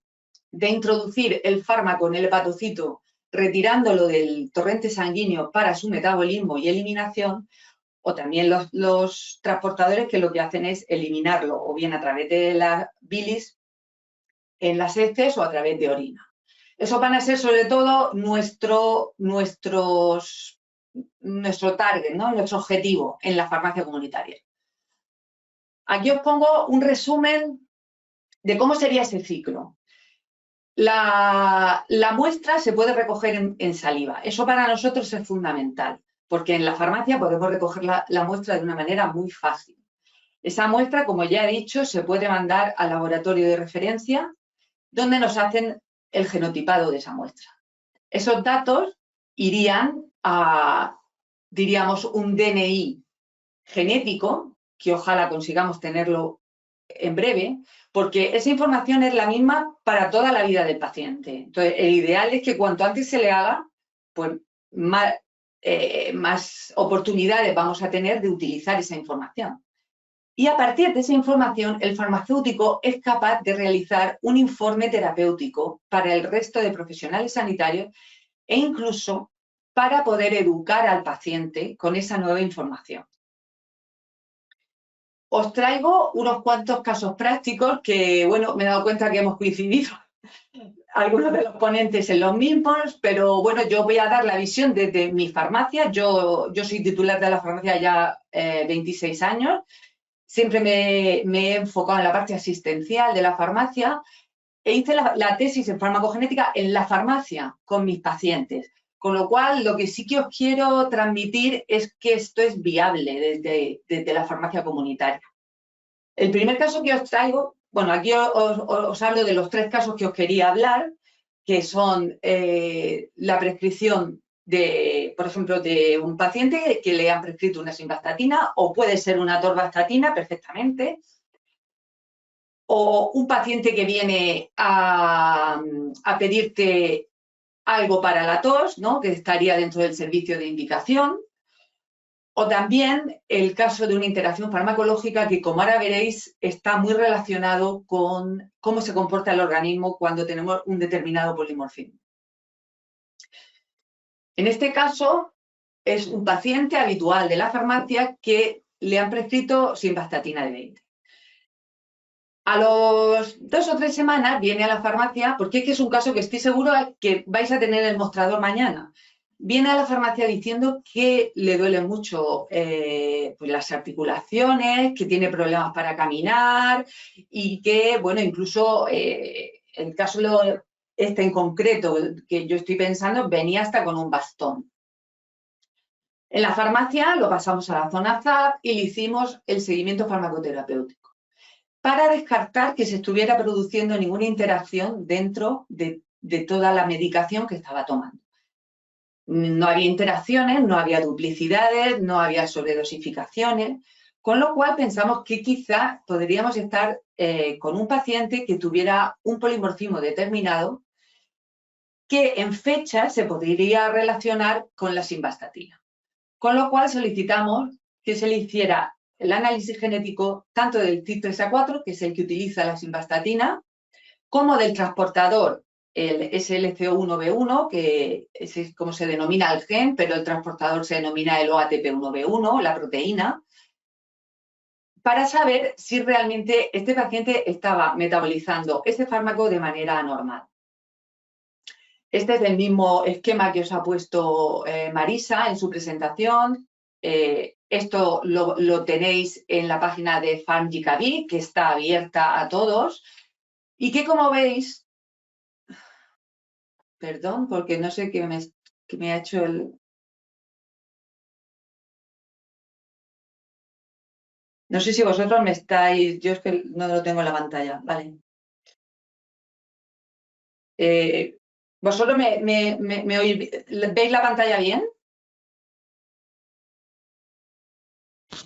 de introducir el fármaco en el hepatocito retirándolo del torrente sanguíneo para su metabolismo y eliminación, o también los transportadores que lo que hacen es eliminarlo o bien a través de la bilis en las heces o a través de orina. Eso van a ser sobre todo nuestro target, ¿no? Nuestro objetivo en la farmacia comunitaria. Aquí os pongo un resumen de cómo sería ese ciclo. La muestra se puede recoger en saliva. Eso para nosotros es fundamental, porque en la farmacia podemos recoger la muestra de una manera muy fácil. Esa muestra, como ya he dicho, se puede mandar al laboratorio de referencia, donde nos hacen el genotipado de esa muestra. Esos datos irían a, diríamos, un DNI genético, que ojalá consigamos tenerlo en breve, porque esa información es la misma para toda la vida del paciente. Entonces, el ideal es que cuanto antes se le haga, pues más oportunidades vamos a tener de utilizar esa información. Y a partir de esa información, el farmacéutico es capaz de realizar un informe terapéutico para el resto de profesionales sanitarios e incluso para poder educar al paciente con esa nueva información. Os traigo unos cuantos casos prácticos que, bueno, me he dado cuenta que hemos coincidido algunos de los ponentes en los mismos, pero bueno, yo voy a dar la visión desde mi farmacia. Yo soy titular de la farmacia ya 26 años. Siempre me he enfocado en la parte asistencial de la farmacia e hice la tesis en farmacogenética en la farmacia con mis pacientes. Con lo cual, lo que sí que os quiero transmitir es que esto es viable desde la farmacia comunitaria. El primer caso que os traigo, bueno, aquí os hablo de los 3 casos que os quería hablar, que son la prescripción de, por ejemplo, de un paciente que le han prescrito una simvastatina, o puede ser una atorvastatina perfectamente, o un paciente que viene a pedirte algo para la tos, ¿no? Que estaría dentro del servicio de indicación, o también el caso de una interacción farmacológica que, como ahora veréis, está muy relacionado con cómo se comporta el organismo cuando tenemos un determinado polimorfismo. En este caso, es un paciente habitual de la farmacia que le han prescrito simvastatina de 20. A los 2 o 3 semanas viene a la farmacia, porque es que es un caso que estoy seguro que vais a tener en el mostrador mañana. Viene a la farmacia diciendo que le duelen mucho pues las articulaciones, que tiene problemas para caminar y que, bueno, incluso el caso este en concreto que yo estoy pensando venía hasta con un bastón. En la farmacia lo pasamos a la zona ZAP y le hicimos el seguimiento farmacoterapéutico para descartar que se estuviera produciendo ninguna interacción dentro de toda la medicación que estaba tomando. No había interacciones, no había duplicidades, no había sobredosificaciones, con lo cual pensamos que quizá podríamos estar con un paciente que tuviera un polimorfismo determinado que en fecha se podría relacionar con la simvastatina. Con lo cual solicitamos que se le hiciera el análisis genético tanto del CYP3A4, que es el que utiliza la simvastatina, como del transportador, el SLCO1B1, que es como se denomina el gen, pero el transportador se denomina el OATP1B1, la proteína, para saber si realmente este paciente estaba metabolizando este fármaco de manera anormal. Este es el mismo esquema que os ha puesto Marisa en su presentación. Esto lo tenéis en la página de PharmGKB, que está abierta a todos, y que, como veis, perdón, porque no sé qué me ha hecho el... No sé si vosotros me estáis... Yo es que no lo tengo en la pantalla, vale. ¿Vosotros me oís? ¿Veis la pantalla bien?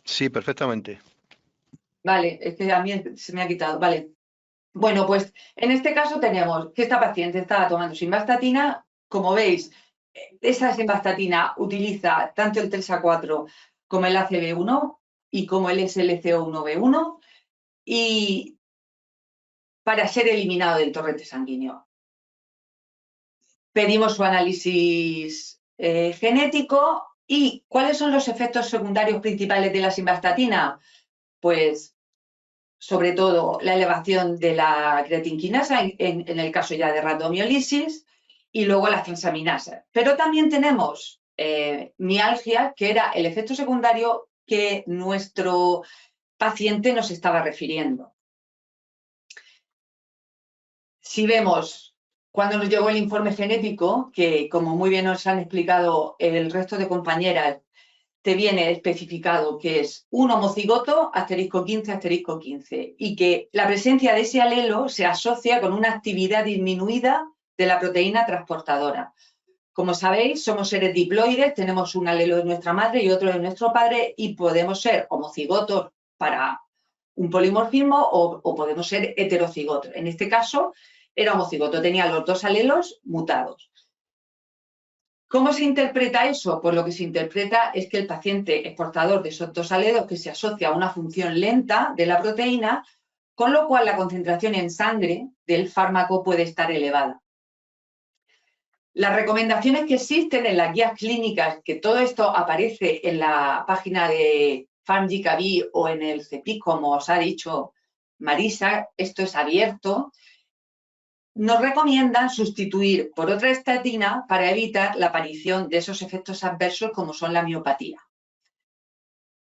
Sí, perfectamente. Vale, es que a mí se me ha quitado, vale. Bueno, pues en este caso tenemos que esta paciente estaba tomando simvastatina. Como veis, esa simvastatina utiliza tanto el 3A4 como el ACB1 y como el SLCO1B1 y para ser eliminado del torrente sanguíneo. Pedimos su análisis genético. ¿Y cuáles son los efectos secundarios principales de la simvastatina? Pues, sobre todo, la elevación de la creatinquinasa en el caso ya de rhabdomiolisis y luego las transaminasas. Pero también tenemos mialgia, que era el efecto secundario que nuestro paciente nos estaba refiriendo. Si vemos cuando nos llegó el informe genético, que como muy bien nos han explicado el resto de compañeras, te viene especificado que es un homocigoto asterisco 15 asterisco 15 y que la presencia de ese alelo se asocia con una actividad disminuida de la proteína transportadora. Como sabéis, somos seres diploides, tenemos un alelo de nuestra madre y otro de nuestro padre y podemos ser homocigotos para un polimorfismo o podemos ser heterocigotos. En este caso era homocigoto, tenía los dos alelos mutados. ¿Cómo se interpreta eso? Pues lo que se interpreta es que el paciente es portador de esos dos alelos que se asocia a una función lenta de la proteína, con lo cual la concentración en sangre del fármaco puede estar elevada. Las recomendaciones que existen en las guías clínicas, que todo esto aparece en la página de PharmGKB o en el CEPIC, como os ha dicho Marisa, esto es abierto, nos recomiendan sustituir por otra estatina para evitar la aparición de esos efectos adversos como son la miopatía.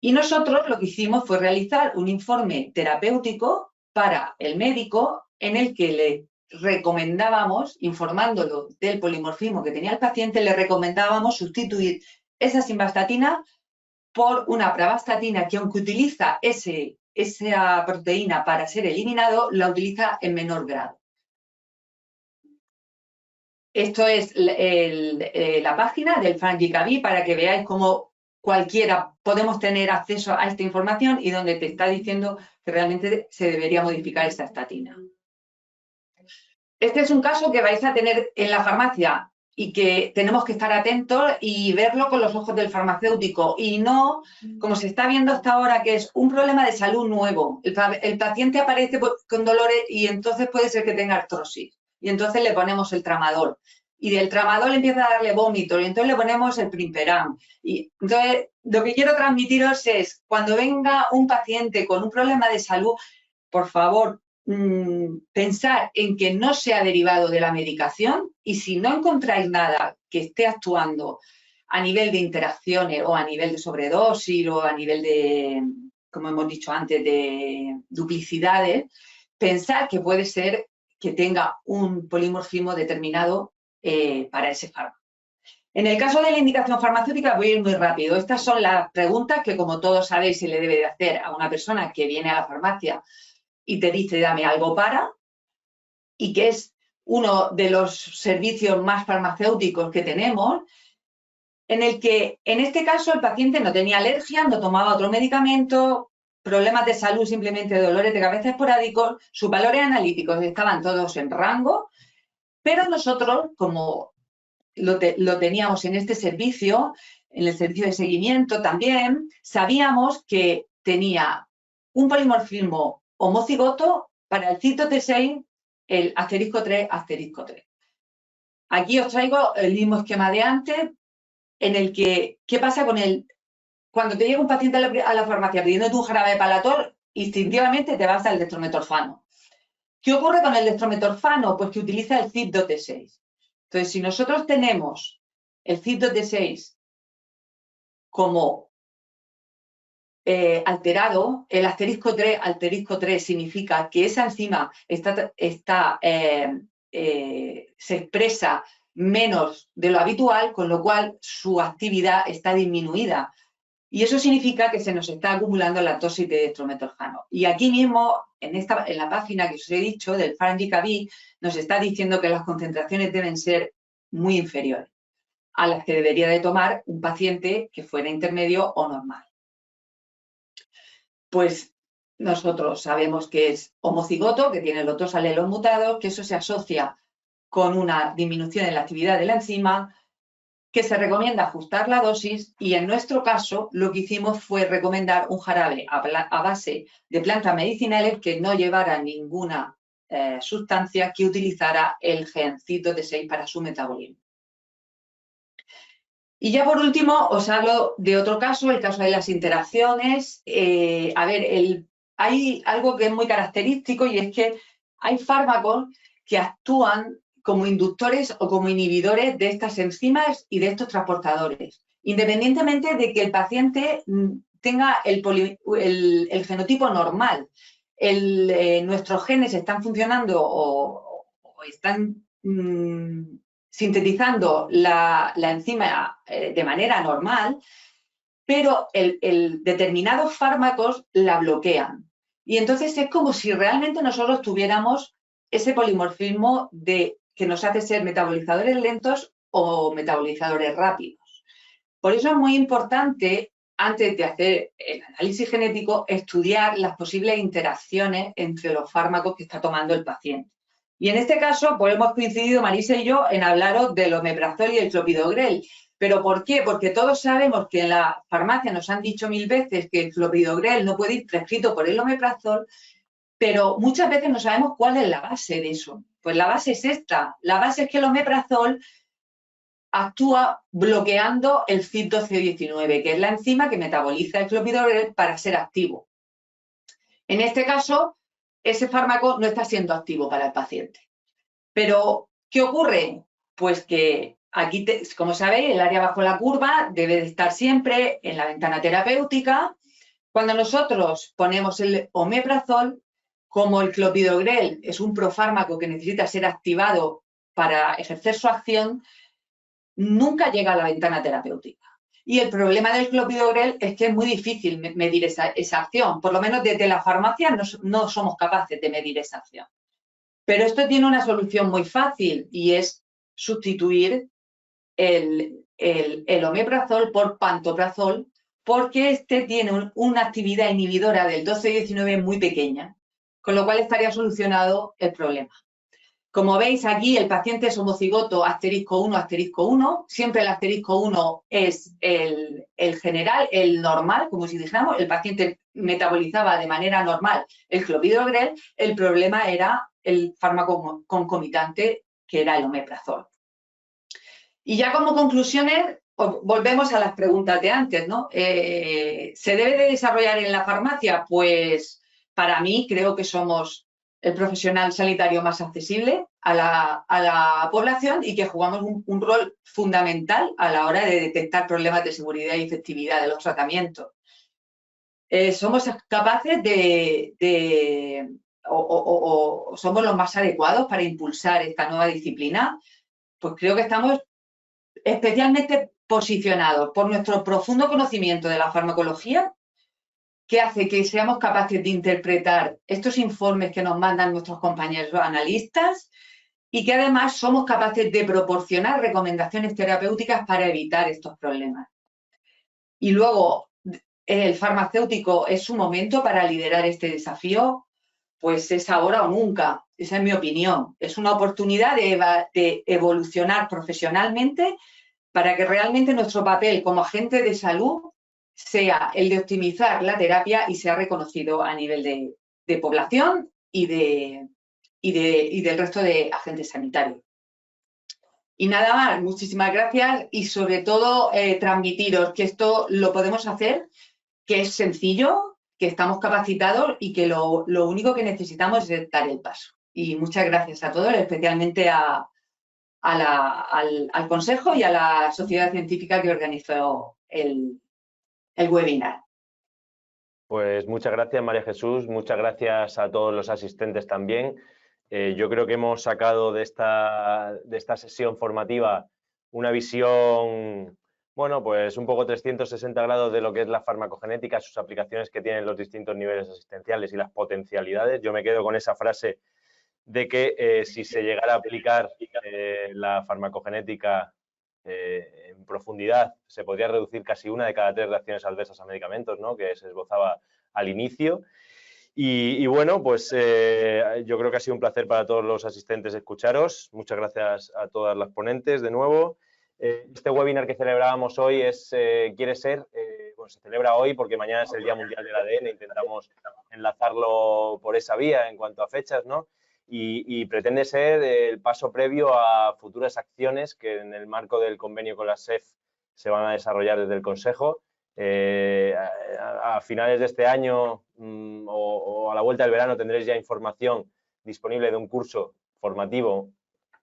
Y nosotros lo que hicimos fue realizar un informe terapéutico para el médico en el que le recomendábamos, informándolo del polimorfismo que tenía el paciente, le recomendábamos sustituir esa simvastatina por una pravastatina que, aunque utiliza esa proteína para ser eliminado, la utiliza en menor grado. Esto es la página del PharmGKB para que veáis cómo cualquiera podemos tener acceso a esta información y donde te está diciendo que realmente se debería modificar esta estatina. Este es un caso que vais a tener en la farmacia y que tenemos que estar atentos y verlo con los ojos del farmacéutico y no, como se está viendo hasta ahora, que es un problema de salud nuevo. El paciente aparece con dolores y entonces puede ser que tenga artrosis. Y entonces le ponemos el tramadol. Y del tramadol empieza a darle vómito y entonces le ponemos el primperam. Y entonces lo que quiero transmitiros es, cuando venga un paciente con un problema de salud, por favor, pensar en que no sea derivado de la medicación y si no encontráis nada que esté actuando a nivel de interacciones o a nivel de sobredosis o a nivel de, como hemos dicho antes, de duplicidades, pensar que puede ser que tenga un polimorfismo determinado para ese fármaco. En el caso de la indicación farmacéutica voy a ir muy rápido. Estas son las preguntas que, como todos sabéis, se le debe de hacer a una persona que viene a la farmacia y te dice dame algo para, y que es uno de los servicios más farmacéuticos que tenemos, en el que en este caso el paciente no tenía alergia, no tomaba otro medicamento, problemas de salud, simplemente dolores de cabeza esporádicos, sus valores analíticos estaban todos en rango, pero nosotros, como lo teníamos en este servicio, en el servicio de seguimiento también, sabíamos que tenía un polimorfismo homocigoto para el cito T6, el asterisco 3, asterisco 3. Aquí os traigo el mismo esquema de antes, en el que, ¿qué pasa con el? Cuando te llega un paciente a la farmacia pidiéndote un jarabe de Palator, instintivamente te vas al dextrometorfano. ¿Qué ocurre con el dextrometorfano? Pues que utiliza el CYP2T6. Entonces, si nosotros tenemos el CYP2T6 como alterado, el asterisco 3 significa que esa enzima se expresa menos de lo habitual, con lo cual su actividad está disminuida. Y eso significa que se nos está acumulando la lactosis de dextrometorfano. Y aquí mismo, en la página que os he dicho, del PharmGKB, nos está diciendo que las concentraciones deben ser muy inferiores a las que debería de tomar un paciente que fuera intermedio o normal. Pues nosotros sabemos que es homocigoto, que tiene los dos alelos mutados, que eso se asocia con una disminución en la actividad de la enzima, que se recomienda ajustar la dosis y en nuestro caso lo que hicimos fue recomendar un jarabe a base de plantas medicinales que no llevara ninguna sustancia que utilizara el gen CYP2D6 para su metabolismo. Y ya por último os hablo de otro caso, el caso de las interacciones. Hay algo que es muy característico y es que hay fármacos que actúan como inductores o como inhibidores de estas enzimas y de estos transportadores, independientemente de que el paciente tenga el genotipo normal. Nuestros genes están funcionando o están sintetizando la enzima de manera normal, pero determinados fármacos la bloquean. Y entonces es como si realmente nosotros tuviéramos ese polimorfismo que nos hace ser metabolizadores lentos o metabolizadores rápidos. Por eso es muy importante, antes de hacer el análisis genético, estudiar las posibles interacciones entre los fármacos que está tomando el paciente. Y en este caso, pues hemos coincidido Marisa y yo en hablaros del omeprazol y el clopidogrel. ¿Pero por qué? Porque todos sabemos que en la farmacia nos han dicho 1000 veces que el clopidogrel no puede ir prescrito por el omeprazol, pero muchas veces no sabemos cuál es la base de eso. Pues la base es esta. La base es que el omeprazol actúa bloqueando el CYP12I9, que es la enzima que metaboliza el clopidogrel para ser activo. En este caso, ese fármaco no está siendo activo para el paciente. Pero, ¿qué ocurre? Pues que aquí, como sabéis, el área bajo la curva debe de estar siempre en la ventana terapéutica. Cuando nosotros ponemos el omeprazol, como el clopidogrel es un profármaco que necesita ser activado para ejercer su acción, nunca llega a la ventana terapéutica. Y el problema del clopidogrel es que es muy difícil medir esa acción. Por lo menos desde la farmacia no somos capaces de medir esa acción. Pero esto tiene una solución muy fácil y es sustituir el omeprazol por pantoprazol, porque este tiene una actividad inhibidora del 12-19 muy pequeña, con lo cual estaría solucionado el problema. Como veis aquí, el paciente es homocigoto *1*1, siempre el *1 es el general, el normal, como si dijéramos, el paciente metabolizaba de manera normal el clopidogrel, el problema era el fármaco concomitante, que era el omeprazol. Y ya como conclusiones, volvemos a las preguntas de antes, ¿no? ¿Se debe de desarrollar en la farmacia? Pues para mí creo que somos el profesional sanitario más accesible a la población y que jugamos un rol fundamental a la hora de detectar problemas de seguridad y efectividad de los tratamientos. Somos capaces o somos los más adecuados para impulsar esta nueva disciplina. Pues creo que estamos especialmente posicionados por nuestro profundo conocimiento de la farmacología, que hace que seamos capaces de interpretar estos informes que nos mandan nuestros compañeros analistas y que además somos capaces de proporcionar recomendaciones terapéuticas para evitar estos problemas. Y luego, el farmacéutico es su momento para liderar este desafío, pues es ahora o nunca, esa es mi opinión. Es una oportunidad de evolucionar profesionalmente para que realmente nuestro papel como agente de salud sea el de optimizar la terapia y sea reconocido a nivel de población y del resto de agentes sanitarios. Y nada más, muchísimas gracias y sobre todo transmitiros que esto lo podemos hacer, que es sencillo, que estamos capacitados y que lo único que necesitamos es dar el paso. Y muchas gracias a todos, especialmente al Consejo y a la sociedad científica que organizó el webinar. Pues muchas gracias, María Jesús, muchas gracias a todos los asistentes también. Yo creo que hemos sacado de esta sesión formativa una visión, bueno, pues un poco 360 grados de lo que es la farmacogenética, sus aplicaciones que tienen los distintos niveles asistenciales y las potencialidades. Yo me quedo con esa frase de que si se llegara a aplicar la farmacogenética en profundidad, se podría reducir casi 1 de cada 3 reacciones adversas a medicamentos, ¿no?, que se esbozaba al inicio. Y bueno, pues yo creo que ha sido un placer para todos los asistentes escucharos. Muchas gracias a todas las ponentes de nuevo. Este webinar que celebrábamos hoy bueno, se celebra hoy porque mañana es el Día Mundial del ADN. Intentamos enlazarlo por esa vía en cuanto a fechas, ¿no? Y pretende ser el paso previo a futuras acciones que en el marco del convenio con la SEF se van a desarrollar desde el Consejo. A finales de este año o a la vuelta del verano tendréis ya información disponible de un curso formativo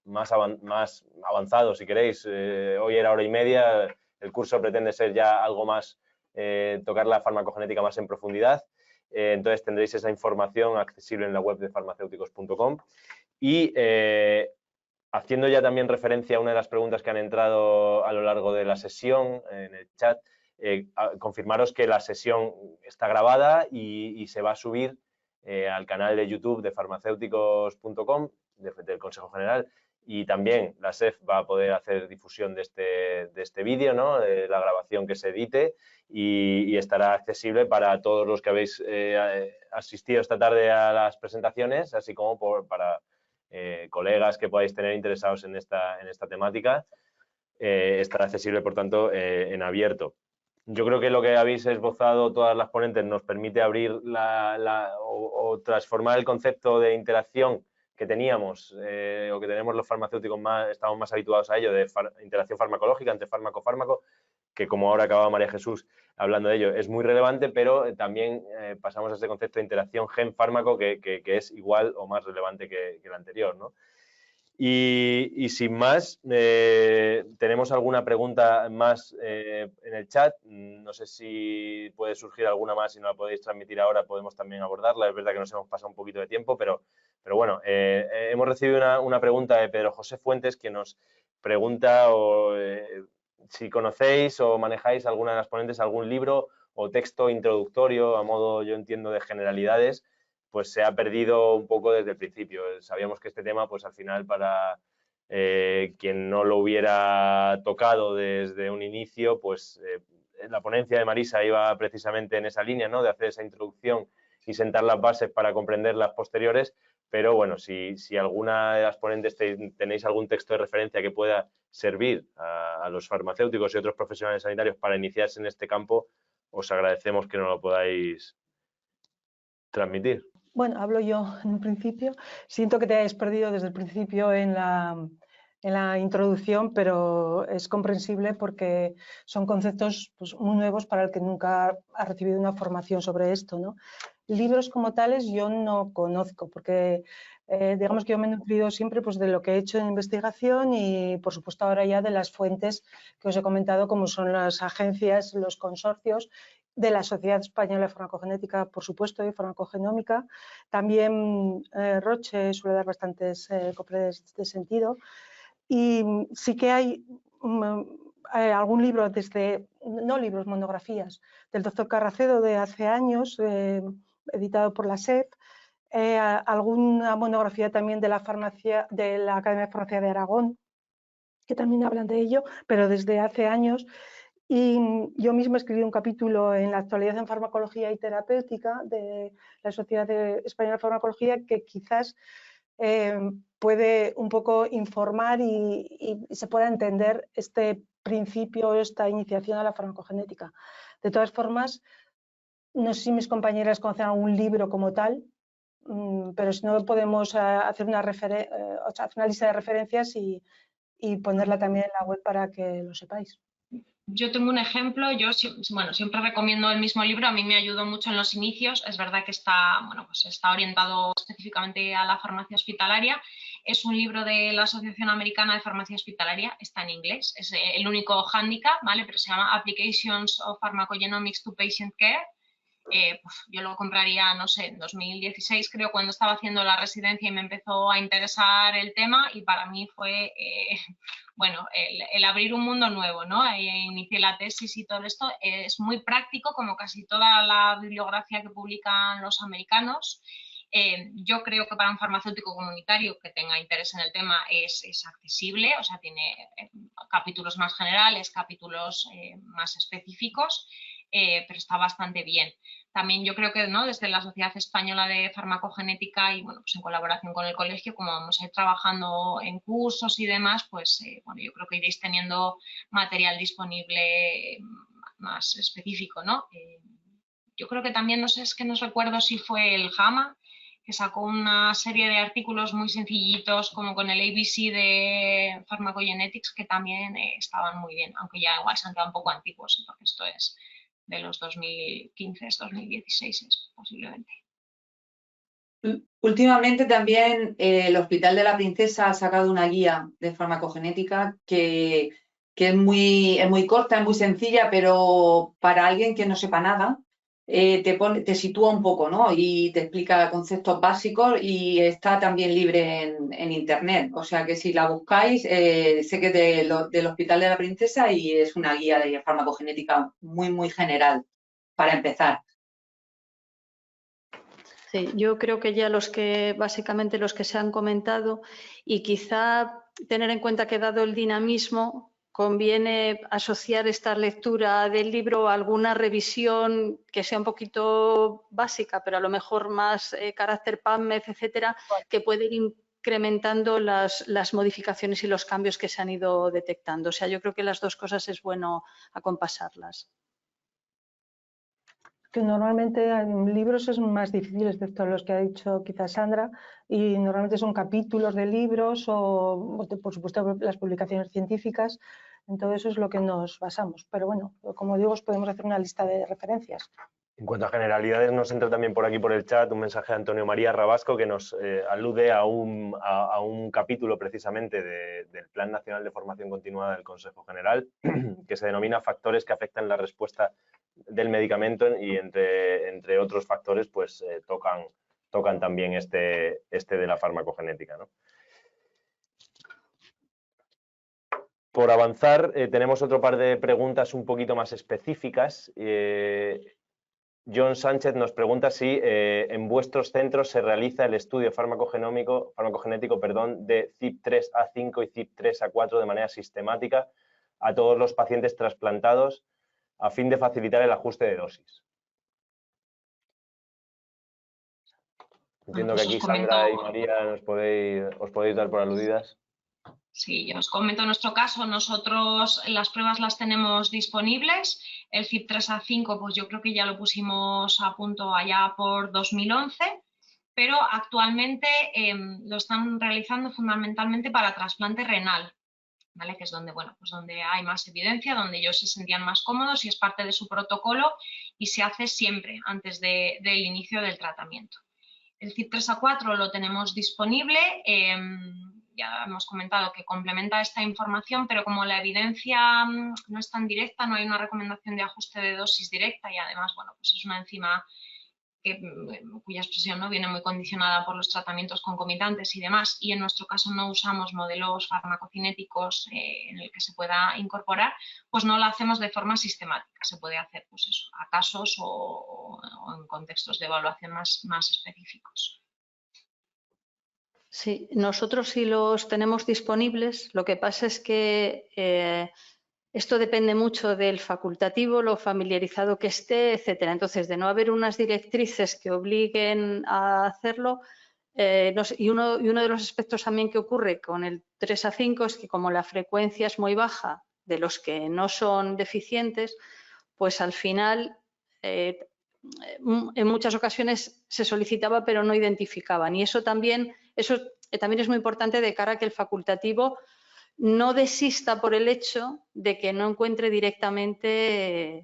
más avanzado, si queréis. Hoy era hora y media, el curso pretende ser ya algo más, tocar la farmacogenética más en profundidad. Entonces tendréis esa información accesible en la web de farmacéuticos.com. Y haciendo ya también referencia a una de las preguntas que han entrado a lo largo de la sesión en el chat, confirmaros que la sesión está grabada y se va a subir al canal de YouTube de farmacéuticos.com, del Consejo General, y también la SEF va a poder hacer difusión de este vídeo, ¿no? De la grabación que se edite, y estará accesible para todos los que habéis asistido esta tarde a las presentaciones, así como para colegas que podáis tener interesados en esta temática. Estará accesible, por tanto, en abierto. Yo creo que lo que habéis esbozado todas las ponentes nos permite abrir o transformar el concepto de interacción que teníamos o que tenemos los farmacéuticos, estamos más habituados a ello, de interacción farmacológica entre fármaco-fármaco, que como ahora acababa María Jesús hablando de ello, es muy relevante, pero también pasamos a ese concepto de interacción gen-fármaco que es igual o más relevante que el anterior, ¿no? Y sin más, tenemos alguna pregunta más en el chat. No sé si puede surgir alguna más, si no la podéis transmitir ahora podemos también abordarla. Es verdad que nos hemos pasado un poquito de tiempo, pero bueno, hemos recibido una pregunta de Pedro José Fuentes que nos pregunta si conocéis o manejáis alguna de las ponentes, algún libro o texto introductorio a modo, yo entiendo, de generalidades, pues se ha perdido un poco desde el principio. Sabíamos que este tema, pues al final, para quien no lo hubiera tocado desde un inicio, pues la ponencia de Marisa iba precisamente en esa línea, ¿no? De hacer esa introducción y sentar las bases para comprender las posteriores, pero bueno, si alguna de las ponentes tenéis algún texto de referencia que pueda servir a los farmacéuticos y otros profesionales sanitarios para iniciarse en este campo, os agradecemos que nos lo podáis transmitir. Bueno, hablo yo en un principio. Siento que te hayas perdido desde el principio en la introducción, pero es comprensible porque son conceptos pues, muy nuevos para el que nunca ha recibido una formación sobre esto, ¿no? Libros como tales yo no conozco porque digamos que yo me he nutrido siempre pues, de lo que he hecho en investigación y por supuesto ahora ya de las fuentes que os he comentado como son las agencias, los consorcios de la Sociedad Española de Farmacogenética, por supuesto, y farmacogenómica. También Roche suele dar bastantes copias de este sentido. Y sí que hay algún libro, no libros, monografías, del doctor Carracedo de hace años, editado por la SEP, alguna monografía también de la Academia de Farmacia de Aragón, que también hablan de ello, pero desde hace años. Y yo misma escribí un capítulo en la actualidad en farmacología y terapéutica de la Sociedad Española de Farmacología que quizás puede un poco informar y se pueda entender este principio, esta iniciación a la farmacogenética. De todas formas, no sé si mis compañeras conocen algún libro como tal, pero si no podemos hacer una lista de referencias y ponerla también en la web para que lo sepáis. Yo tengo un ejemplo, yo siempre recomiendo el mismo libro, a mí me ayudó mucho en los inicios, es verdad que está orientado específicamente a la farmacia hospitalaria, es un libro de la Asociación Americana de Farmacia Hospitalaria, está en inglés, es el único hándicap, ¿vale? Pero se llama Applications of Pharmacogenomics to Patient Care. Yo lo compraría, no sé, en 2016 creo, cuando estaba haciendo la residencia y me empezó a interesar el tema y para mí fue, el abrir un mundo nuevo, ¿no? Inicié la tesis y todo esto, es muy práctico como casi toda la bibliografía que publican los americanos. Yo creo que para un farmacéutico comunitario que tenga interés en el tema es accesible, o sea, tiene capítulos más generales, capítulos más específicos, pero está bastante bien. También yo creo que desde la Sociedad Española de Farmacogenética y pues en colaboración con el colegio, como vamos a ir trabajando en cursos y demás, pues yo creo que iréis teniendo material disponible más específico, ¿no? Yo creo que también, no sé, es que no recuerdo si fue el JAMA, que sacó una serie de artículos muy sencillitos como con el ABC de Pharmacogenetics que también estaban muy bien, aunque ya igual se han quedado un poco antiguos, porque esto es de los 2015, 2016 posiblemente. Últimamente también el Hospital de la Princesa ha sacado una guía de farmacogenética que es muy corta, es muy sencilla, pero para alguien que no sepa nada, te sitúa un poco, ¿no? Y te explica conceptos básicos y está también libre en Internet. O sea que si la buscáis, sé que es del Hospital de la Princesa y es una guía de farmacogenética muy general para empezar. Sí, yo creo que ya básicamente los que se han comentado, y quizá tener en cuenta que dado el dinamismo, conviene asociar esta lectura del libro a alguna revisión que sea un poquito básica, pero a lo mejor más carácter PubMed, etcétera, que puede ir incrementando las modificaciones y los cambios que se han ido detectando. O sea, yo creo que las dos cosas es bueno acompasarlas. Que normalmente en libros es más difícil, excepto los que ha dicho quizás Sandra, y normalmente son capítulos de libros o, por supuesto, las publicaciones científicas. En todo eso es lo que nos basamos. Pero bueno, como digo, os podemos hacer una lista de referencias. En cuanto a generalidades, nos entra también por aquí por el chat un mensaje de Antonio María Rabasco que nos alude a un capítulo precisamente del Plan Nacional de Formación Continuada del Consejo General, que se denomina factores que afectan la respuesta del medicamento, y entre otros factores pues tocan también este de la farmacogenética, ¿no? Por avanzar, tenemos otro par de preguntas un poquito más específicas. John Sánchez nos pregunta si en vuestros centros se realiza el estudio farmacogenético de CYP3A5 y CYP3A4 de manera sistemática a todos los pacientes trasplantados a fin de facilitar el ajuste de dosis. Entiendo que aquí Sandra y María os podéis dar por aludidas. Sí, yo os comento nuestro caso. Nosotros las pruebas las tenemos disponibles. El CYP3A5, pues yo creo que ya lo pusimos a punto allá por 2011, pero actualmente lo están realizando fundamentalmente para trasplante renal, ¿vale? Que es donde, bueno, pues donde hay más evidencia, donde ellos se sentían más cómodos y es parte de su protocolo y se hace siempre antes del inicio del tratamiento. El CYP3A4 lo tenemos disponible. Ya hemos comentado que complementa esta información, pero como la evidencia no es tan directa, no hay una recomendación de ajuste de dosis directa y además, bueno, pues es una enzima cuya expresión no viene muy condicionada por los tratamientos concomitantes y demás, y en nuestro caso no usamos modelos farmacocinéticos en el que se pueda incorporar, pues no lo hacemos de forma sistemática. Se puede hacer, pues eso, a casos o en contextos de evaluación más específicos. Sí, nosotros sí los tenemos disponibles. Lo que pasa es que esto depende mucho del facultativo, lo familiarizado que esté, etcétera. Entonces, de no haber unas directrices que obliguen a hacerlo, y uno de los aspectos también que ocurre con el 3A5 es que como la frecuencia es muy baja de los que no son deficientes, pues al final en muchas ocasiones se solicitaba pero no identificaban. Y eso también es muy importante de cara a que el facultativo no desista por el hecho de que no encuentre directamente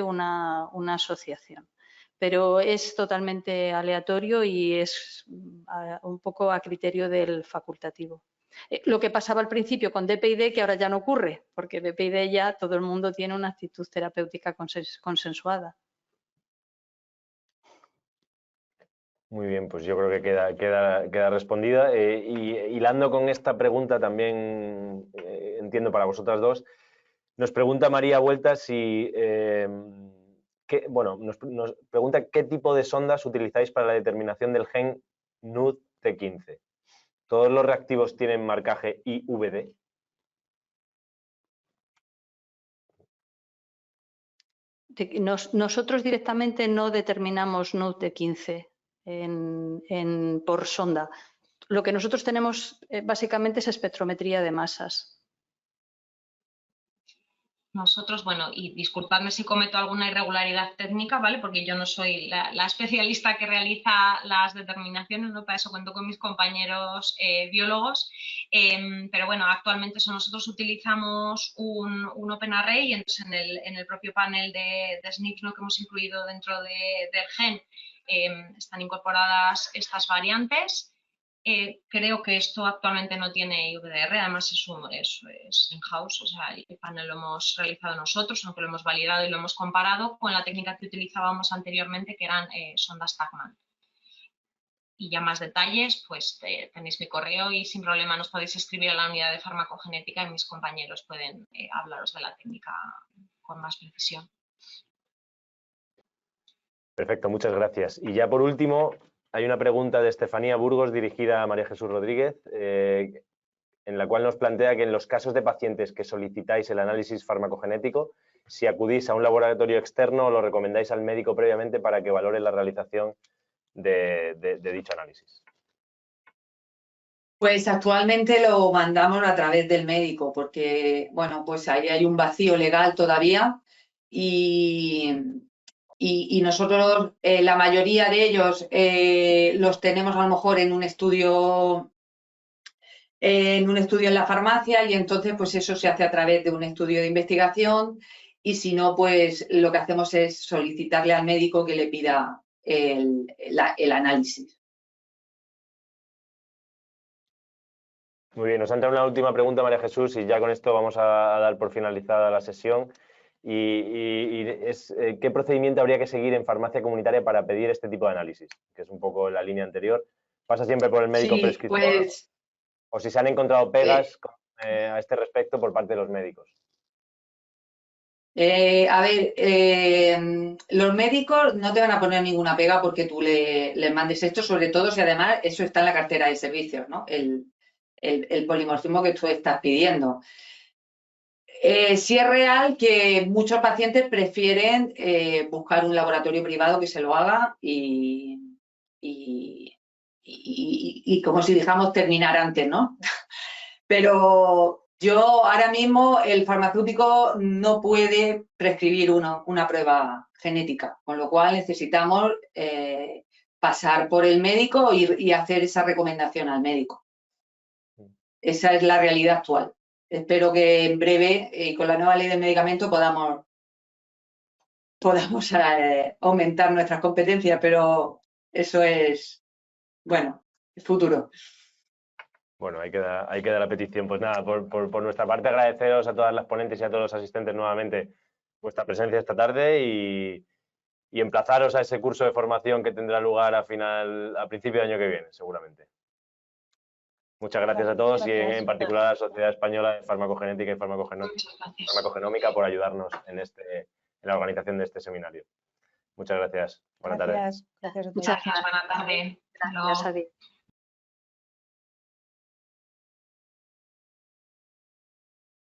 una asociación. Pero es totalmente aleatorio y es un poco a criterio del facultativo. Lo que pasaba al principio con DPID, que ahora ya no ocurre, porque DPID ya todo el mundo tiene una actitud terapéutica consensuada. Muy bien, pues yo creo que queda respondida. Y hilando con esta pregunta también, entiendo para vosotras dos, nos pregunta María Vuelta si, nos pregunta qué tipo de sondas utilizáis para la determinación del gen NUD-T15. ¿Todos los reactivos tienen marcaje IVD? Nosotros directamente no determinamos NUD-T15 por sonda. Lo que nosotros tenemos básicamente es espectrometría de masas. Nosotros, bueno, y disculpadme si cometo alguna irregularidad técnica, ¿vale? Porque yo no soy la especialista que realiza las determinaciones, ¿no? Para eso cuento con mis compañeros biólogos. Pero bueno, actualmente nosotros utilizamos un OpenArray y entonces en el propio panel de SNPs, ¿no? Que hemos incluido dentro del gen, están incorporadas estas variantes. Creo que esto actualmente no tiene IVDR, además es in-house, o sea, el panel lo hemos realizado nosotros, aunque lo hemos validado y lo hemos comparado con la técnica que utilizábamos anteriormente, que eran sondas Tachman. Y ya más detalles, pues tenéis mi correo y sin problema nos podéis escribir a la unidad de farmacogenética y mis compañeros pueden hablaros de la técnica con más precisión. Perfecto, muchas gracias. Y ya por último, hay una pregunta de Estefanía Burgos dirigida a María Jesús Rodríguez, en la cual nos plantea que en los casos de pacientes que solicitáis el análisis farmacogenético, si acudís a un laboratorio externo, lo recomendáis al médico previamente para que valore la realización de dicho análisis. Pues actualmente lo mandamos a través del médico porque, bueno, pues ahí hay un vacío legal todavía y nosotros, la mayoría de ellos los tenemos a lo mejor en un estudio en la farmacia y entonces pues eso se hace a través de un estudio de investigación y si no, pues lo que hacemos es solicitarle al médico que le pida el análisis. Muy bien, nos ha entrado una última pregunta, María Jesús, y ya con esto vamos a dar por finalizada la sesión. ¿Qué procedimiento habría que seguir en farmacia comunitaria para pedir este tipo de análisis? Que es un poco la línea anterior. ¿Pasa siempre por el médico prescriptor? Pues, ¿O si se han encontrado pegas a este respecto por parte de los médicos? A ver, los médicos no te van a poner ninguna pega porque tú les mandes esto, sobre todo si además eso está en la cartera de servicios, ¿no? El polimorfismo que tú estás pidiendo. Sí es real que muchos pacientes prefieren buscar un laboratorio privado que se lo haga y como si dijéramos terminar antes, ¿no? Pero yo ahora mismo el farmacéutico no puede prescribir una prueba genética, con lo cual necesitamos pasar por el médico y hacer esa recomendación al médico. Esa es la realidad actual. Espero que en breve, con la nueva ley del medicamento, podamos aumentar nuestras competencias, pero eso es, bueno, el futuro. Bueno, ahí queda la petición. Pues nada, por nuestra parte agradeceros a todas las ponentes y a todos los asistentes nuevamente vuestra presencia esta tarde y emplazaros a ese curso de formación que tendrá lugar a principio de año que viene, seguramente. Muchas gracias a todos y en particular a la Sociedad Española de Farmacogenética y Farmacogenómica por ayudarnos en la organización de este seminario. Muchas gracias. Buenas tardes. Gracias a todos. Muchas gracias, buena tarde. Gracias a ti.